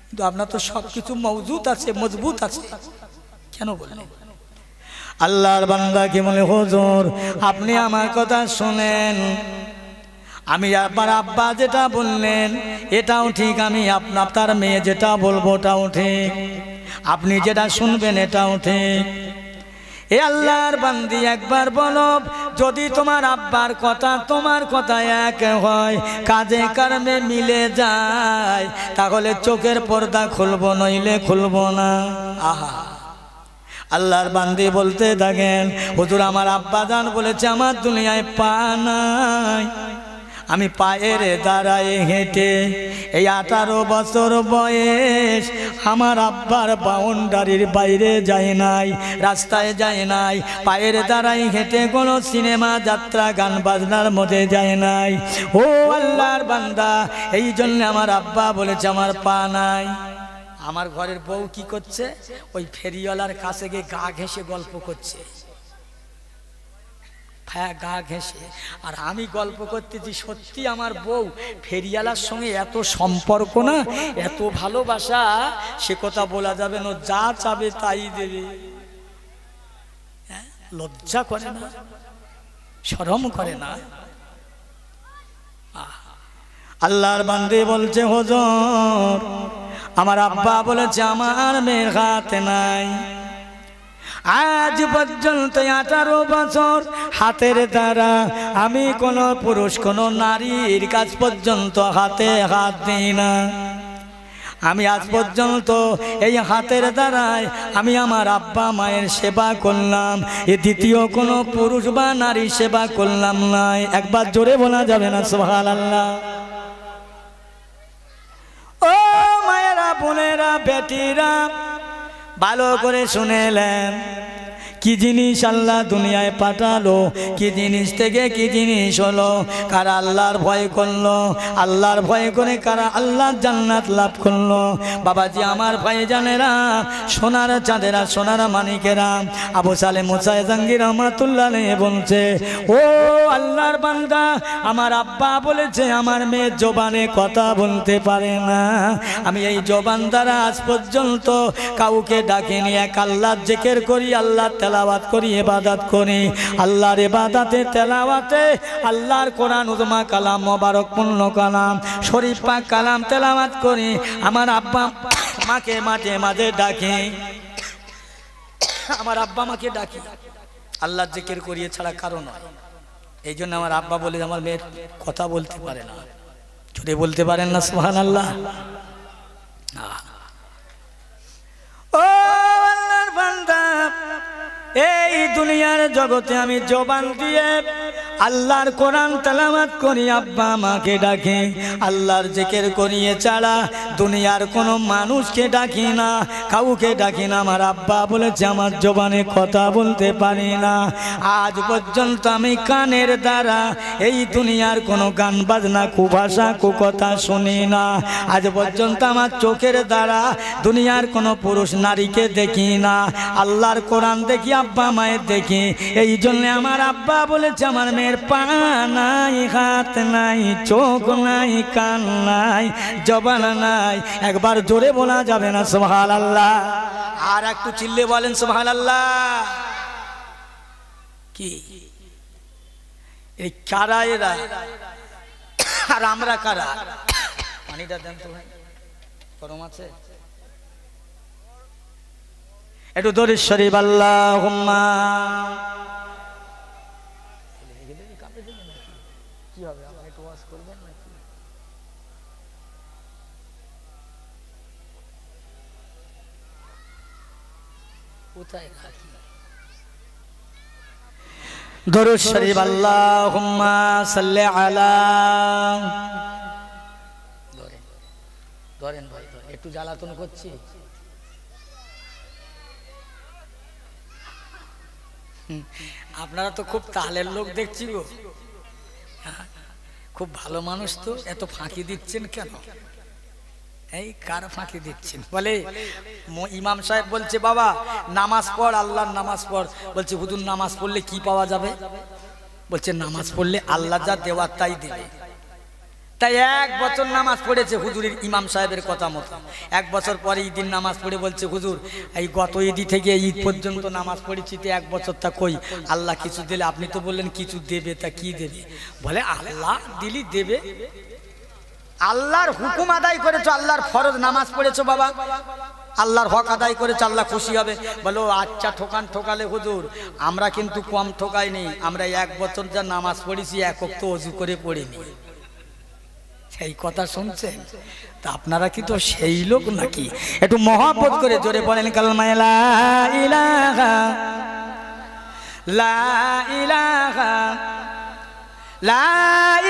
কিন্তু আপনার তো সব কিছু মজবুত আছে, মজবুত আছে, কেন বললেন? আল্লাহর বান্দাকে বলে হুজুর আপনি আমার কথা শুনেন, আমি আপনার আব্বা যেটা বললেন এটাও ঠিক, আমি আপনার মেয়ে যেটা বলবো ওটাও ঠিক, আপনি যেটা শুনবেন এটাও ঠিক। এ আল্লাহর বান্দি একবার বলো, যদি তোমার আব্বার কথা তোমার কথা এক হয়, কাজে কর্মে মিলে যায়, তাহলে চোখের পর্দা খুলবো, নইলে খুলবো না। আহা আল্লাহর বান্দি বলতে থাকেন হুজুর আমার আব্বা জান বলেছে আমার দুনিয়ায় পা নাই, আমি পায়ের দ্বারায় হেঁটে এই 18 বছর বয়স আমার আব্বার বাউন্ডারির বাইরে যায় নাই, রাস্তায় যায় নাই, পায়ের দ্বারায় হেঁটে কোনো সিনেমা যাত্রা গান বাজনার মধ্যে যায় নাই। ও আল্লাহর বান্দা, এই জন্য আমার আব্বা বলেছে আমার পা নাই। আমার ঘরের বউ কি করছে, ওই ফেরিওয়ালার কাছে গিয়ে গা ঘেঁষে গল্প করছে, গা ঘেঁষে। আর আমি গল্প করতেছি, সত্যি আমার বউ ফেরিওয়ালার সঙ্গে এত সম্পর্ক না, এত ভালোবাসা, সে কথা বলা যাবে না, যা চাবে তাই দেবে। লজ্জা করে না, শরম করে না। আল্লাহর বান্দে বলছে হুজুর আমার আব্বা বলেছে আমার মেয়ের হাতে নাই। আজ পর্যন্ত 18 বছর হাতের দ্বারা আমি কোন পুরুষ কোন নারীর কাছ পর্যন্ত হাতে হাত দিই না। আমি আজ পর্যন্ত এই হাতের দ্বারায় আমি আমার আব্বা মায়ের সেবা করলাম, এ দ্বিতীয় কোনো পুরুষ বা নারী সেবা করলাম নাই। একবার জোরে বলা যাবে না সুবহানাল্লাহ? ও মায়েরা, বোনেরা, বেটিরা, ভালো করে শুনেলেন, কি জিনিস আল্লাহ দুনিয়ায় পাঠালো, কি জিনিস থেকে কি জিনিস হলো। কারা আল্লাহর ভয় করলো, আল্লাহর ভয় করে কারা আল্লাহর জান্নাত লাভ করলো। বাবাজি আমার ভাইজানেরা, সোনার চাঁদেরা, সোনার মানিকেরা, আবু সালেহ মুসা জাহাঙ্গীর রহমাতুল্লাহ আলাইহি বলছে, ও আল্লাহর বান্দা, আমার আব্বা বলেছে আমার মেয়ে জবানে কথা বলতে পারে না, আমি এই জবান দ্বারা আজ পর্যন্ত কাউকে ডাকিনি, এক আল্লাহর জিকির করি, আল্লাহ তেলাওয়াত করি, ইবাদত করি। আল্লাহর ইবাদতে তেলাওয়াতে আল্লাহর কোরআন উজমা কালাম, মোবারক পূর্ণ কালাম, শরীফ পাক কালাম তেলাওয়াত করি। আমার আব্বা মাকে মাঝে মাঝে ডাকি, আমার আব্বা মাকে ডাকি, আল্লাহর জিকির করিয়ে ছাড়া কারণ নয়। এই জন্য আমার আব্বা বলে আমার মেয়ে কথা বলতে পারে না। যদি বলতে পারেন না সুবহানাল্লাহ? ও আল্লাহর বান্দা, এই দুনিয়ার জগতে আমি জবান দিয়ে আল্লাহর কোরআন তেলাওয়াত করি, আব্বা মাকে ডাকি, আল্লাহর জিকির করিয়ে ছাড়া দুনিয়ার কোনো মানুষকে ডাকি না, কাউকে ডাকি না। আমার আব্বা বলেছে আমার জবানে কথা বলতে পারি না। আজ পর্যন্ত আমি কানের দ্বারা এই দুনিয়ার কোনো গান বাজনা, কুভাষা, কুকথা শুনি না। আজ পর্যন্ত আমার চোখের দ্বারা দুনিয়ার কোনো পুরুষ নারীকে দেখি না। আল্লাহর কোরআন দেখি, আব্বা মায়ের দেখি। এই জন্য আমার আব্বা বলেছে আমার মেয়ের পা নাই, হাত নাই, চোখ নাই, কান নাই, জবান নাই। একবার জোরে বলা যাবে না সুবহানাল্লাহ? আর একটু চিল্লে বলেন সুবহানাল্লাহ। কি এই কারা এরা, আর আমরা কারা? পানিটা দেন তো ভাই, গরম আছে। একটু দরুদ শরীফ আল্লাহুম্মা। কি হবে, আপনি একটু ওয়াজ করবেন নাকি? কোথায় রাখি? দরুদ শরীফ আল্লাহুম্মা সাল্লি আলা। ধরেন ভাই, একটু জ্বালাতন করছি। আপনারা তো খুব তালের লোক দেখছি গো, খুব ভালো মানুষ তো, এত ফাঁকি দিচ্ছেন কেন? এই কার ফাঁকি দিচ্ছেন? বলে ইমাম সাহেব বলছে বাবা নামাজ পড়, আল্লাহর নামাজ পড়। বলছে হুজুর নামাজ পড়লে কি পাওয়া যাবে? বলছে নামাজ পড়লে আল্লাহ যা দেওয়ার তাই দেবে। তাই 1 বছর নামাজ পড়েছে হুজুরের, ইমাম সাহেবের কথা মতো। 1 বছর পরে ঈদের নামাজ পড়ে বলছে হুজুর এই গত ঈদি থেকে ঈদ পর্যন্ত নামাজ পড়েছি, তো 1 বছর তা কই আল্লাহ কিছু দিলে? আপনি তো বললেন কিছু দেবে, তা কি দেবে? বলে আল্লাহ দিলি দেবে। আল্লাহর হুকুম আদায় করেছো, আল্লাহর ফরজ নামাজ পড়েছো বাবা, আল্লাহর হক আদায় করেছো, আল্লাহ খুশি হবে। বলো আচ্ছা ঠোকান ঠোকালে হুজুর, আমরা কিন্তু কম ঠোকাইনি, আমরা 1 বছর যা নামাজ পড়েছি 1 ওয়াক্ত ওযু করে পড়িনি। সেই কথা শুনছেন? তা আপনারা কি তো সেই লোক নাকি? একটু মহব্বত করে জোরে বলেন কালেমা লা ইলাহা লা ইলাহা লা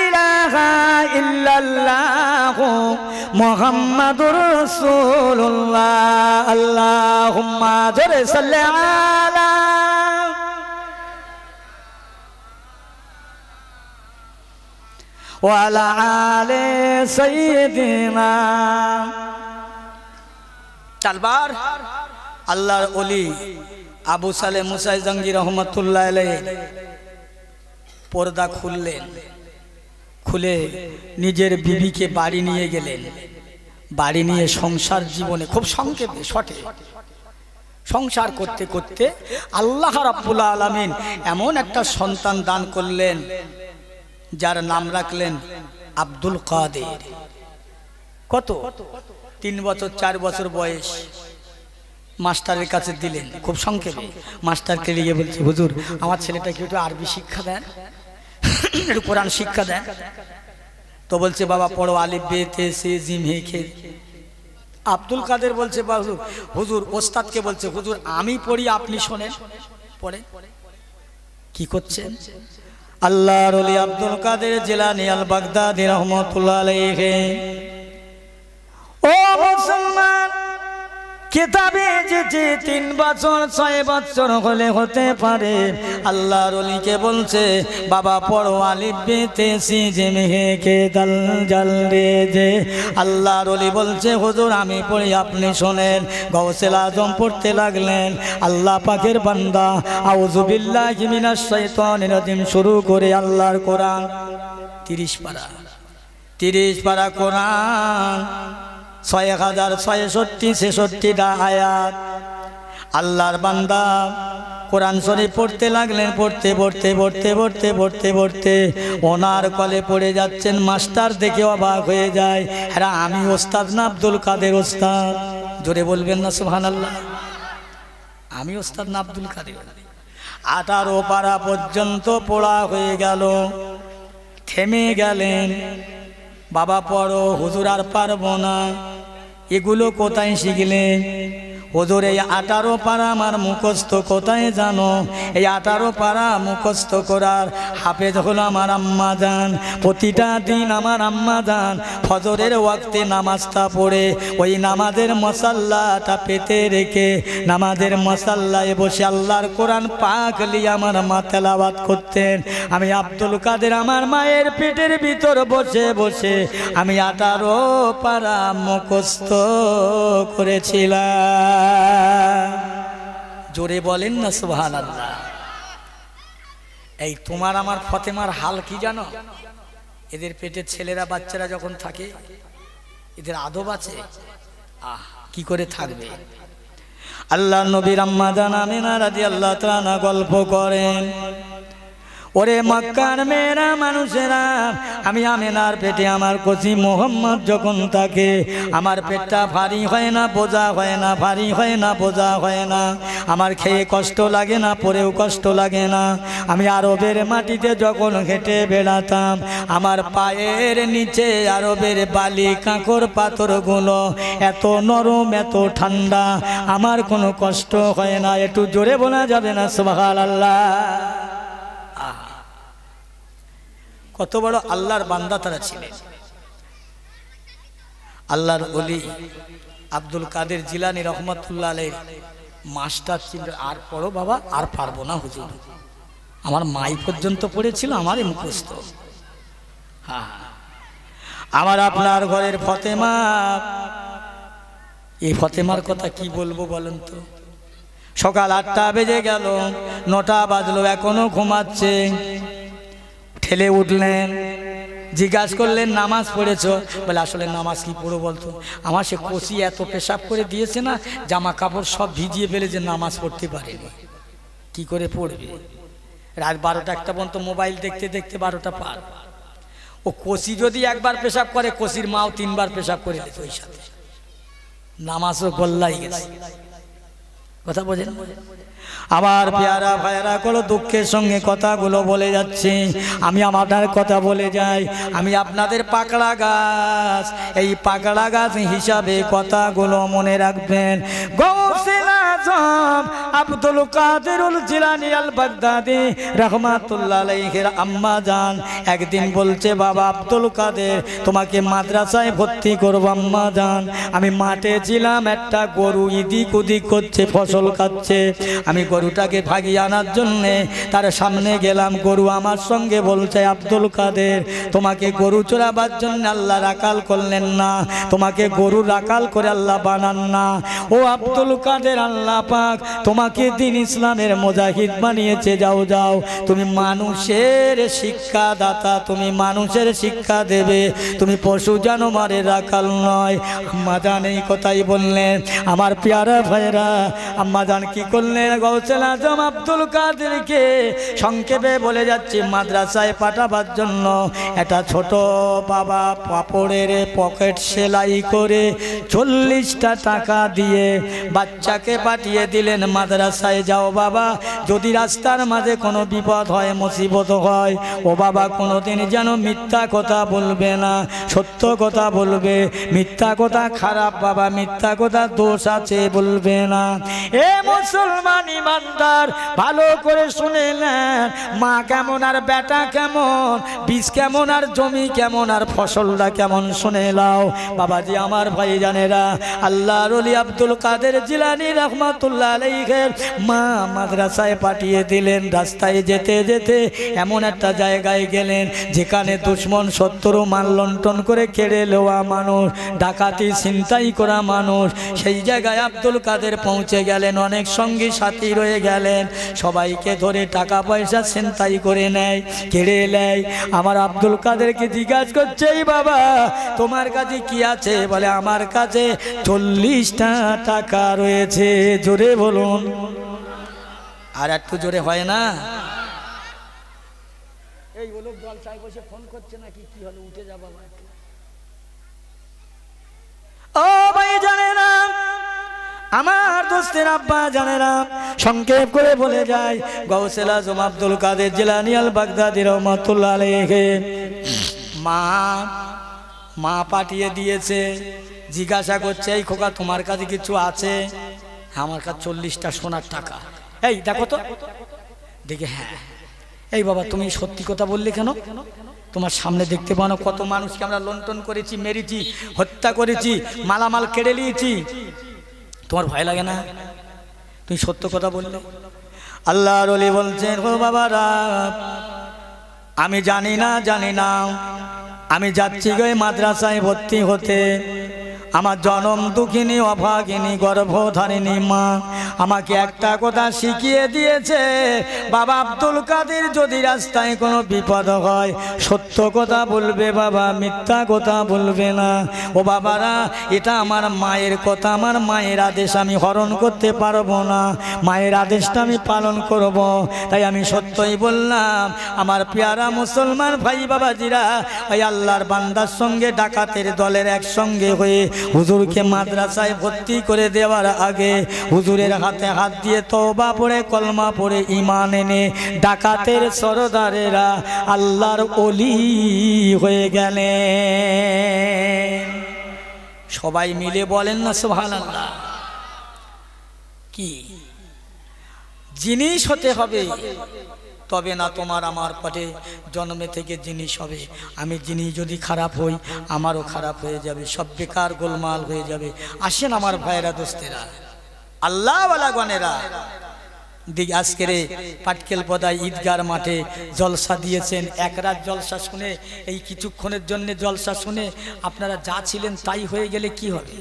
ইলাহা ইল্লাল্লাহু মুহাম্মাদুর রাসূলুল্লাহ আল্লাহুম্মা জোরে সাল্লি আলা ওয়া আলা আলি সাইয়্যিদিনা চারবার আল্লাহর ওলি আবু সালেহ মুসা জঙ্গি রহমাতুল্লাহ আলাইহি পর্দা খুললেন, খুলে নিজের বিবিকে বাড়ি নিয়ে গেলেন। বাড়ি নিয়ে সংসার জীবনে খুব সংক্ষেপে শটে সংসার করতে করতে আল্লাহ রাব্বুল আলামিন এমন একটা সন্তান দান করলেন যার নাম রাখলেন আব্দুল কাদের। কত 3 বছর 4 বছর বয়স। মাস্টারের কাছে দিলেন, খুব সংক্ষেপে মাস্টারকে লিখে বলছে, হুজুর আমার ছেলেটাকে একটু আরবি শিক্ষা দেন, একটু কোরআন শিক্ষা দেন। তো বলছে বাবা পড়ো আলিফ বে তে সে জিম হে খে। আব্দুল কাদের বলছে হুজুর ওস্তাদকে বলছে, হুজুর আমি পড়ি আপনি শোনেন। পড়ে কি করছেন? আল্লাহর ওলি আব্দুল কাদের জিলানী আল বাগদাদি রাহমাতুল্লাহ আলাইহি। ও মুসলমান, কিতাবে যে 3 বছর 6 বছর হলে হতে পারে। আল্লাহর ওলিকে বলছে বাবা পড়ো আলিফ বে তে সি জিম হে কে দাল জাল রে যে। আল্লাহর ওলি বলছে হুজুর আমি পড়ি আপনি শোনেন। গাউসুল আজম পড়তে লাগলেন। আল্লাহ পাকের বান্দা আউযু বিল্লাহি মিনাশ শাইতানির রাজিম শুরু করে আল্লাহর কোরআন 30 পারা কোরআন 6066টা আয়াত। আল্লাহর বান্দা কোরআন শরীফ পড়তে লাগলেন। পড়তে ওনার কলে পড়ে যাচ্ছেন। মাস্টার দেখে অবাক হয়ে যায়, হ্যাঁ আমি ওস্তাদ না আব্দুল কাদের ওস্তাদ? জোরে বলবেন না সুবহানাল্লাহ। আমি ওস্তাদ না আব্দুল কাদের? 18 পারা পর্যন্ত পড়া হয়ে গেল। থেমে গেলেন। বাবা পড়ো। হুজুর আর পারবো না। এগুলো কোথায় শিখলেন? হুজুর এই 18 পারা আমার মুখস্থ কোথায় জানো? এই 18 পারা মুখস্থ করার হাফেজ হলো আমার আম্মা জান। প্রতিটা দিন আমার আম্মা জান ফজরের ওয়াক্তে নামাজটা পড়ে ওই নামাজের মশাল্লাটা পেতে রেখে নামাজের মশাল্লায় বসে আল্লাহর কোরআন পাক নিয়ে আমার মা তেলাওয়াত করতেন। আমি আব্দুল কাদের আমার মায়ের পেটের ভিতর বসে বসে আমি 18 পারা মুখস্থ করেছিলাম। জোরে বলেন না সুবহানাল্লাহ। এই তোমার আমার ফতেমার হাল কি জানো? এদের পেটের ছেলেরা বাচ্চারা যখন থাকে এদের আদব আছে, কি করে থাকবে? আল্লাহ নবীর আম্মা জান আমিনা রাদিয়াল্লাহু তাআলা গল্প করেন, ওরে মক্কার মেয়েরা মানুষেরা, আমি আমিনার পেটে আমার কচি মোহাম্মদ যখন থাকে আমার পেটটা ভারী হয় না, বোঝা হয় না, ভারী হয় না, বোঝা হয় না। আমার খেয়ে কষ্ট লাগে না, পরেও কষ্ট লাগে না। আমি আরবের মাটিতে যখন হেঁটে বেড়াতাম আমার পায়ের নিচে আরবের বালি কাঁকড় পাথরগুলো এত নরম, এত ঠান্ডা, আমার কোনো কষ্ট হয় না। একটু জোরে বলা যাবে না সুবহানাল্লাহ? কত বড় আল্লাহর বান্দা তারা ছিলেন। আল্লাহর ওলি আব্দুল কাদের জিলানী রহমাতুল্লাহ আলাইহি মাস্টার ছিল। আর পড়ো বাবা, আর পারবো না হুজুর, আমার মাই পর্যন্ত পড়েছিল, আমারই মুখস্থ। হ্যাঁ, আমার আপনার ঘরের ফতেমা, এই ফতেমার কথা কি বলবো বলেন তো? সকাল 8টা বেজে গেল, 9টা বাজলো, এখনো ঘুমাচ্ছে। ঠেলে উঠলেন, জিজ্ঞাসা করলেন নামাজ পড়েছো? বলে আসলে নামাজ কি পড়ো বলতো, আমার সে কষি এত পেশাব করে দিয়েছে না, জামা কাপড় সব ভিজিয়ে ফেলে যে নামাজ পড়তে পারেনি, কি করে পড়বে? রাত 12টা 1টা পর্যন্ত মোবাইল দেখতে দেখতে 12টা পার। ও কষি যদি একবার পেশাব করে, কষির মাও 3বার পেশাব করে দিত ওই সাথে, নামাজও গল্লাই গেছে। কথা বোঝেন? আমার পেয়ারা ভাইরা কোনো দুঃখের সঙ্গে কথাগুলো বলে যাচ্ছে, আমি আমার কথা বলে যাই। আমি আপনাদের পাকড়া গাছ, এই পাকড়া গাছ হিসাবে কথাগুলো মনে রাখবেন। গৌসে আযম আব্দুল কাদেরুল জিলানী আল বাগদাদি রাহমাতুল্লাহ আলাইহির আম্মা জান একদিন বলছে, বাবা আব্দুল কাদের, তোমাকে মাদ্রাসায় ভর্তি করব। আম্মা জান, আমি মাঠে ছিলাম, একটা গরু এদিক ওদিক করছে, ফসল খাচ্ছে। আমি গরুটাকে ভাগিয়ে আনার জন্যে তার সামনে গেলাম। গরু আমার সঙ্গে বলছে, আব্দুল কাদের, তোমাকে গরু চড়াবার জন্য আল্লাহ রাকাল করলেন না, তোমাকে গরু রাকাল করে আল্লাহ বানান না। ও আব্দুল কাদের, আল্লাহ পাক তোমাকে দিন ইসলামের মুজাহিদ বানিয়েছে। যাও যাও, তুমি মানুষের শিক্ষাদাতা, তুমি মানুষের শিক্ষা দেবে, তুমি পশু জানোয়ারের রাখাল নয়। আম্মা জান এই কথাই বললেন। আমার পেয়ারা ভাইরা, আম্মা জান কি করলেন? গৌসুল আজম আব্দুল কাদেরকে সংক্ষেপে বলে যাচ্ছি, মাদ্রাসায় পাঠাবার জন্য একটা ছোট বাবা পাপড়ের পকেট সেলাই করে 40টা টাকা দিয়ে বাচ্চাকে পাঠিয়ে দিলেন, মাদ্রাসায় যাও বাবা, যদি রাস্তার মাঝে কোনো বিপদ হয়, মুসিবত হয়, ও বাবা কোনোদিন যেন মিথ্যা কথা বলবে না, সত্য কথা বলবে। মিথ্যা কথা খারাপ বাবা, মিথ্যা কথা দোষ আছে বলবে না। এ মুসলমান ইমানদার, ভালো করে শুনে নেন, মা কেমন আর বেটা কেমন, বীজ কেমন আর জমি কেমন আর ফসলটা কেমন শুনে নাও। বাবাজি আমার ভাই জানেরা, আল্লাহর ওলি আব্দুল কাদের জিলানী রাহমাতুল্লাহ আলাইহির মা মাদ্রাসায় পাঠিয়ে দিলেন। রাস্তায় যেতে যেতে এমন একটা জায়গায় গেলেন যেখানে দুশ্মন শত্রু মাল লণ্ঠন করে কেড়ে নেওয়া মানুষ, ডাকাতি ছিনতাই করা মানুষ। সেই জায়গায় আব্দুল কাদের পৌঁছে গেলেন, অনেক সঙ্গী সাথী রয়ে গেলেন, সবাইকে ধরে টাকা পয়সা ছিনতাই করে নেয়, কেড়ে নেয়। আমার আব্দুল কাদেরকে জিজ্ঞাসা করছে, এই বাবা তোমার কাছে কি আছে? বলে আমার কাছে 40টা টাকা রয়েছে। জোরে বলুন, আর একটু জোরে হয় না? এই বলো জলসায় বসে ফোন করছে নাকি, কি হলো? উঠে যা বাবা। ও ভাই জানেরা, আমার দোস্তের আব্বা জানেরা, সংক্ষেপ করে বলে যায়, গৌসুল আজম আব্দুল কাদের জিলানী আল বাগদাদি রাহমাতুল্লাহ আলাইহি মা পাঠিয়ে দিয়েছে। জিজ্ঞাসা করছে, এই খোকা তোমার কাছে কিছু আছে? আমার কাছে 40টা সোনার টাকা। এই দেখো তো, দেখে হ্যাঁ। এই বাবা তুমি সত্যি কথা বললে কেন? তোমার সামনে দেখতে পাও না কত মানুষকে আমরা লুণ্ঠন করেছি, মেরেছি, হত্যা করেছি, মালামাল কেড়ে নিয়েছি, তোমার ভয় লাগে না? তুমি সত্য কথা বললে। আল্লাহর ওলি বলছেন, ও বাবারা, আমি জানি না আমি যাচ্ছি গো মাদ্রাসায় ভর্তি হতে। আমার জনম দুঃখিনী অভাগিনী গর্ভধারিণী মা আমাকে একটা কথা শিখিয়ে দিয়েছে, বাবা আব্দুল কাদের, যদি রাস্তায় কোনো বিপদ হয় সত্য কথা বলবে বাবা, মিথ্যা কথা বলবে না। ও বাবারা, এটা আমার মায়ের কথা, আমার মায়ের আদেশ আমি হরণ করতে পারবো না, মায়ের আদেশটা আমি পালন করব, তাই আমি সত্যই বললাম। আমার পেয়ারা মুসলমান ভাই বাবাজিরা, ওই আল্লাহর বান্দার সঙ্গে ডাকাতের দলের একসঙ্গে হয়ে হুজুরকে মাদ্রাসায় ভর্তি করে দেওয়ার আগে হুজুরের হাতে হাত দিয়ে তওবা পড়ে কলমা পড়ে ঈমান এনে ডাকাতের সরদারেরা আল্লাহর ওলি হয়ে গেলেন। সবাই মিলে বলেন না সুবহানাল্লাহ। কি জিনিস হতে হবে, তবে না তোমার আমার পেটে জন্মে থেকে জিনিস হবে। আমি জিনিস যদি খারাপ হই, আমারও খারাপ হয়ে যাবে, সব বেকার গোলমাল হয়ে যাবে। আসেন আমার ভাইয়েরা, দোস্তেরা, আল্লাহওয়ালা গণেরা, দিক আজকের পাটকেল পদায় ঈদগার মাঠে জলসা দিয়েছেন। এক রাত জলসা শুনে, এই কিছুক্ষণের জন্য জলসা শুনে আপনারা যা ছিলেন তাই হয়ে গেলে কি হবে?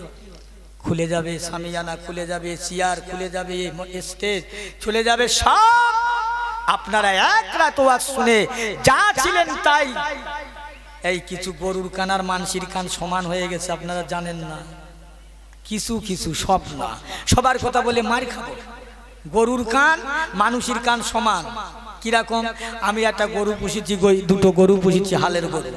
খুলে যাবে সামিয়ানা, খুলে যাবে চেয়ার, খুলে যাবে স্টেজ, চলে যাবে সব। আপনারা এক রাত ওয়াজ শুনে যা ছিলেন তাই। এই কিছু গরুর কান আর মানসির কান সমান হয়ে গেছে, আপনারা জানেন না। কিছু কিছু, সব না। সবার কথা বলে মার খাবো। গরুর কান মানুষের কান সমান। কিরকম? আমি একটা গরু পুষেছি, দুটো গরু পুষেছি, হালের গরু।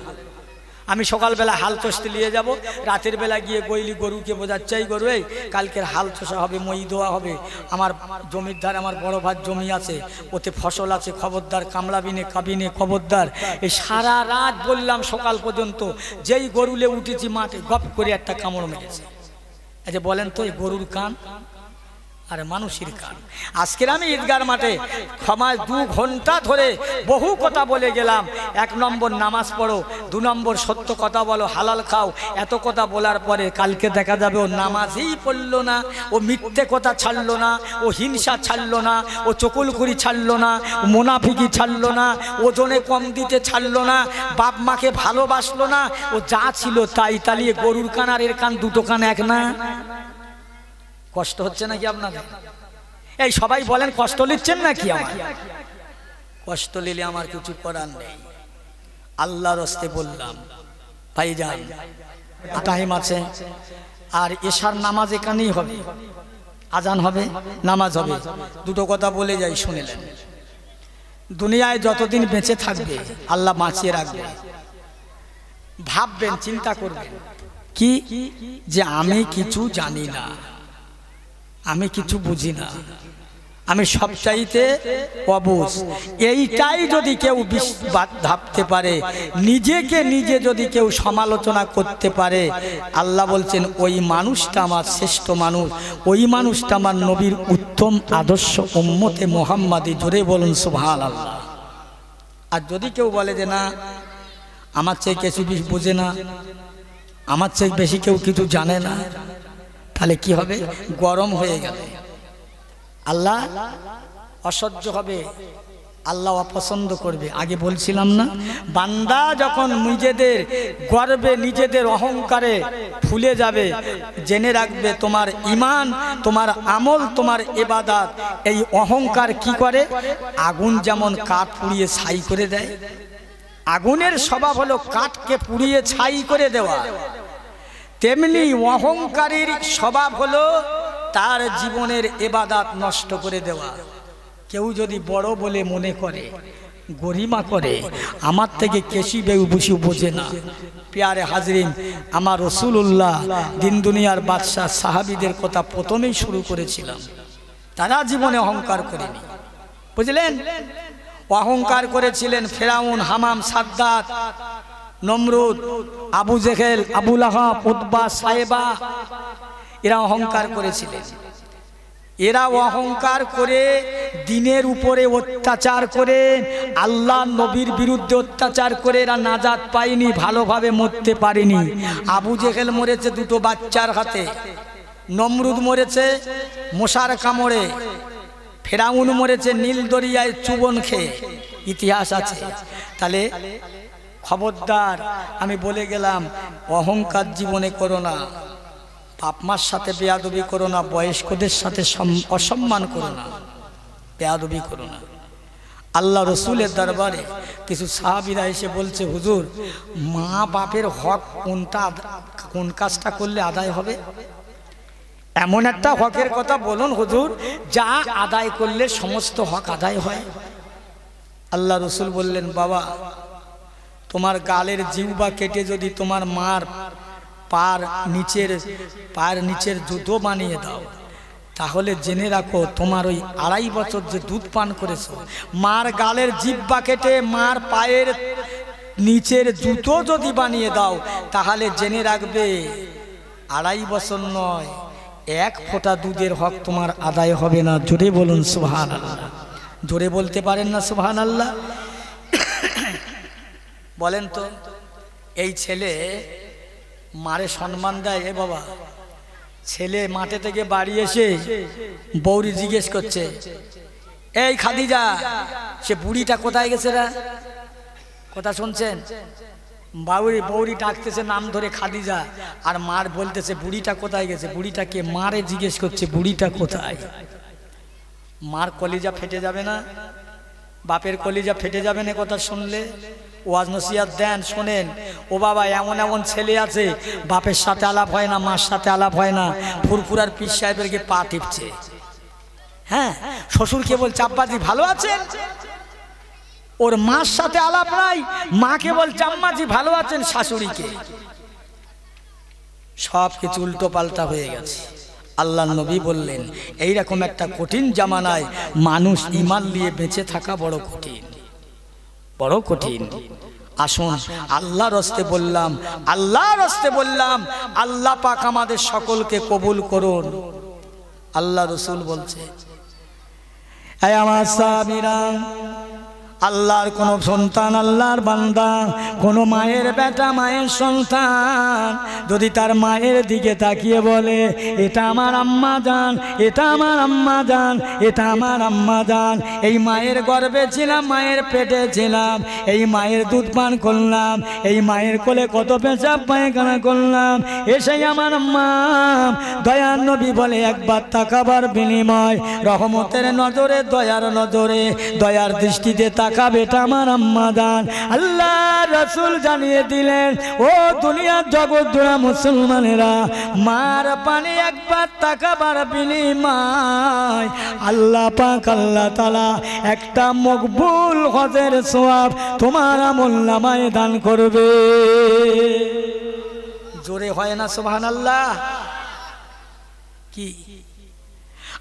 আমি সকালবেলা হাল চষতে নিয়ে যাব, রাতের বেলা গিয়ে গইলি গরুকে বোঝাচ্ছে, এই গরু এই কালকের হাল চষা হবে, মই দেওয়া হবে, আমার জমির ধারে আমার বড় ভাই জমি আছে, ওতে ফসল আছে, খবরদার কামড়াবিনে কাবিনে খবরদার। এই সারা রাত বললাম সকাল পর্যন্ত, যেই গরুলে উঠেছি মাঠে গপ করে একটা কামড় মেরেছে। এই যে বলেন তো, এই গরুর কান আর মানুষের কান। আজকের আমি ঈদগার মাঠে ক্ষমায় 2 ঘন্টা ধরে বহু কথা বলে গেলাম। 1 নম্বর নামাজ পড়ো, 2 নম্বর সত্য কথা বলো, হালাল খাও। এত কথা বলার পরে কালকে দেখা যাবে ও নামাজই পড়লো না, ও মিথ্যে কথা ছাড়লো না, ও হিংসা ছাড়লো না, ও চকুলখুরি ছাড়লো না, ও মুনাফিকি ছাড়লো না, ওজনে কম দিতে ছাড়লো না, বাপ মাকে ভালোবাসলো না, ও যা ছিল তাই তালিয়ে গরুর কান আর এর কান 2টো কান এক না। কষ্ট হচ্ছে নাকি আপনাদের? এই সবাই বলেন কষ্ট নিচ্ছেন নাকি? আমার কষ্ট নিলে আমার কিছু করার নেই। আল্লাহর রাস্তে বললাম ভাইজান টাইম আছে, আর এশার নামাজ এখানেই হবে, আজান হবে, নামাজ হবে। 2টো কথা বলে যাই, শুনিলেন? দুনিয়ায় যতদিন বেঁচে থাকবে আল্লাহ বাঁচিয়ে রাখবে। ভাববেন, চিন্তা করবেন কি যে আমি কিছু জানি না, আমি কিছু বুঝি না, আমি সবচাইতে অবুঝ। এইটাই যদি কেউ ভাবতে পারে, নিজেকে নিজে যদি কেউ সমালোচনা করতে পারে, আল্লাহ বলছেন ওই মানুষটা আমার শ্রেষ্ঠ মানুষ, ওই মানুষটা আমার নবীর উত্তম আদর্শ উম্মতে মুহাম্মাদি। জোরে বলুন সুবহানাল্লাহ। আর যদি কেউ বলে যে না আমার চেয়ে কিছু বুঝে না, আমার চেয়ে বেশি কেউ কিছু জানে না, তাহলে কি হবে? গরম হয়ে গেল, আল্লাহ অসহ্য হবে, আল্লাহ অপছন্দ করবে। আগে বলছিলাম না, বান্দা যখন নিজেদের গর্বে নিজেদের অহংকারে ফুলে যাবে, জেনে রাখবে তোমার ঈমান, তোমার আমল, তোমার ইবাদত, এই অহংকার কি করে? আগুন যেমন কাঠ পুড়িয়ে ছাই করে দেয়, আগুনের স্বভাব হলো কাঠকে পুড়িয়ে ছাই করে দেওয়া, তেমনি অহংকারীর স্বভাব হলো তার জীবনের ইবাদত নষ্ট করে দেওয়া। কেউ যদি বড় বলে মনে করে, গরিমা করে, আমার থেকে কেশি বেশি বোঝে না। প্যারে হাজরিন, আমার রাসূলুল্লাহ দিন দুনিয়ার বাদশাহ সাহাবীদের কথা প্রথমেই শুরু করেছিলাম। তারা জীবনে অহংকার করেনি, বুঝলেন? অহংকার করেছিলেন ফেরাউন, হামাম, সাদ্দাত, নমরুদ, আবু জেহেল, আবু লাহাব, উতবা, সাইবা, এরা অহংকার করেছিলেন। এরা অহংকার করে দিনের উপরে অত্যাচার করে, আল্লাহ নবীর বিরুদ্ধে অত্যাচার করে এরা নাজাত পায়নি, ভালোভাবে মরতে পারেনি। আবু জেহেল মরেছে 2টো বাচ্চার হাতে, নমরুদ মরেছে মশার কামড়ে, ফেরাউন মরেছে নীল দরিয়ায় চুবন খেয়ে, ইতিহাস আছে। তাহলে খবরদার, আমি বলে গেলাম অহংকার জীবনে করো না, বাপ মার সাথে বেয়াদবি করো না, বয়স্কদের সাথে অসম্মান করো না, বেয়াদবি করো না। আল্লাহ রসুলের দরবারে কিছু সাহাবীরা এসে বলছে, হুজুর মা বাপের হক কোন কাজটা করলে আদায় হবে? এমন একটা হকের কথা বলুন হুজুর, যা আদায় করলে সমস্ত হক আদায় হয়। আল্লাহ রসুল বললেন, বাবা তোমার গালের জিহ্বা কেটে যদি তোমার মার পায়ের নিচের জুতো বানিয়ে দাও, তাহলে জেনে রাখো তোমার ওই 2.5 বছর যে দুধ পান করেছো, মার গালের জিহ্বা কেটে মার পায়ের নিচের জুতো যদি বানিয়ে দাও, তাহলে জেনে রাখবে 2.5 বছর নয়, 1 ফোঁটা দুধের হক তোমার আদায় হবে না। জোরে বলুন সুবহানাল্লাহ। জোরে বলতে পারেন না সুবহানাল্লাহ? বলেন তো, এই ছেলে মারে সম্মান দেয়? এ বাবা, ছেলে মাঠে থেকে বাড়ি এসে বৌরি জিজ্ঞেস করছে, এই খাদিজা, সে বুড়িটা কোথায় গেছে রা? কথা শুনছেন? বৌরি ডাকতেছে নাম ধরে খাদিজা, আর মার বলতেছে বুড়িটা কোথায় গেছে? বুড়িটাকে মারে জিজ্ঞেস করছে বুড়িটা কোথায়? মার কলিজা ফেটে যাবে না? বাপের কলিজা ফেটে যাবে না কথা শুনলে? ওয়াজ নসিহত দেন, শোনেন। ও বাবা, এমন এমন ছেলে আছে বাপের সাথে আলাপ হয় না, মার সাথে আলাপ হয় না, ফুরফুরার পীর সাহেবের কে পা টিপছে। হ্যাঁ, শ্বশুরকে বলছে আব্বাজি ভালো আছেন, ওর মার সাথে আলাপ নাই, মাকে বলছে আম্মাজি ভালো আছেন শাশুড়িকে। সব কিছু উল্টো পাল্টা হয়ে গেছে। আল্লাহ নবী বললেন, এইরকম একটা কঠিন জামানায় মানুষ ঈমান নিয়ে বেঁচে থাকা বড় কঠিন, বড় কঠিন। আসুন আল্লাহর রাস্তে বললাম, আল্লাহর রাস্তে বললাম, আল্লাহ পাক আমাদের সকলকে কবুল করুন। আল্লাহ রসুল বলছে, এই আমার সাহাবীরা, আল্লাহর কোন সন্তান, আল্লাহর বান্দা, কোন মায়ের বেটা, মায়ের সন্তান যদি তার মায়ের দিকে তাকিয়ে বলে এটা আমার আম্মা জান, এটা আমার আম্মা জান, এটা আমার আম্মা জান, এই মায়ের গর্ভে ছিলাম, মায়ের পেটে ছিলাম, এই মায়ের দুধ পান করলাম, এই মায়ের কোলে কত পেশাব পায়খানা করলাম, এসেই আমার আম্মা, দয়ার নবী বলে একবার তাকাবার বিনিময় রহমতের নজরে, দয়ার নজরে, দয়ার দৃষ্টিতে তাকাবে, এটা আমার আম্মা জান। আল্লাহ রাসূল জানিয়ে দিলেন, ও দুনিয়ার জগৎ জোড়া মুসলমানেরা, মার পানে একবার তাকাবার বিনিময় আল্লাহ পাক, আল্লাহ তাআলা একটা মকবুল হজের সওয়াব তোমার আমলনামায় দান করবে। জোরে হয় না সুবহানাল্লাহ? কি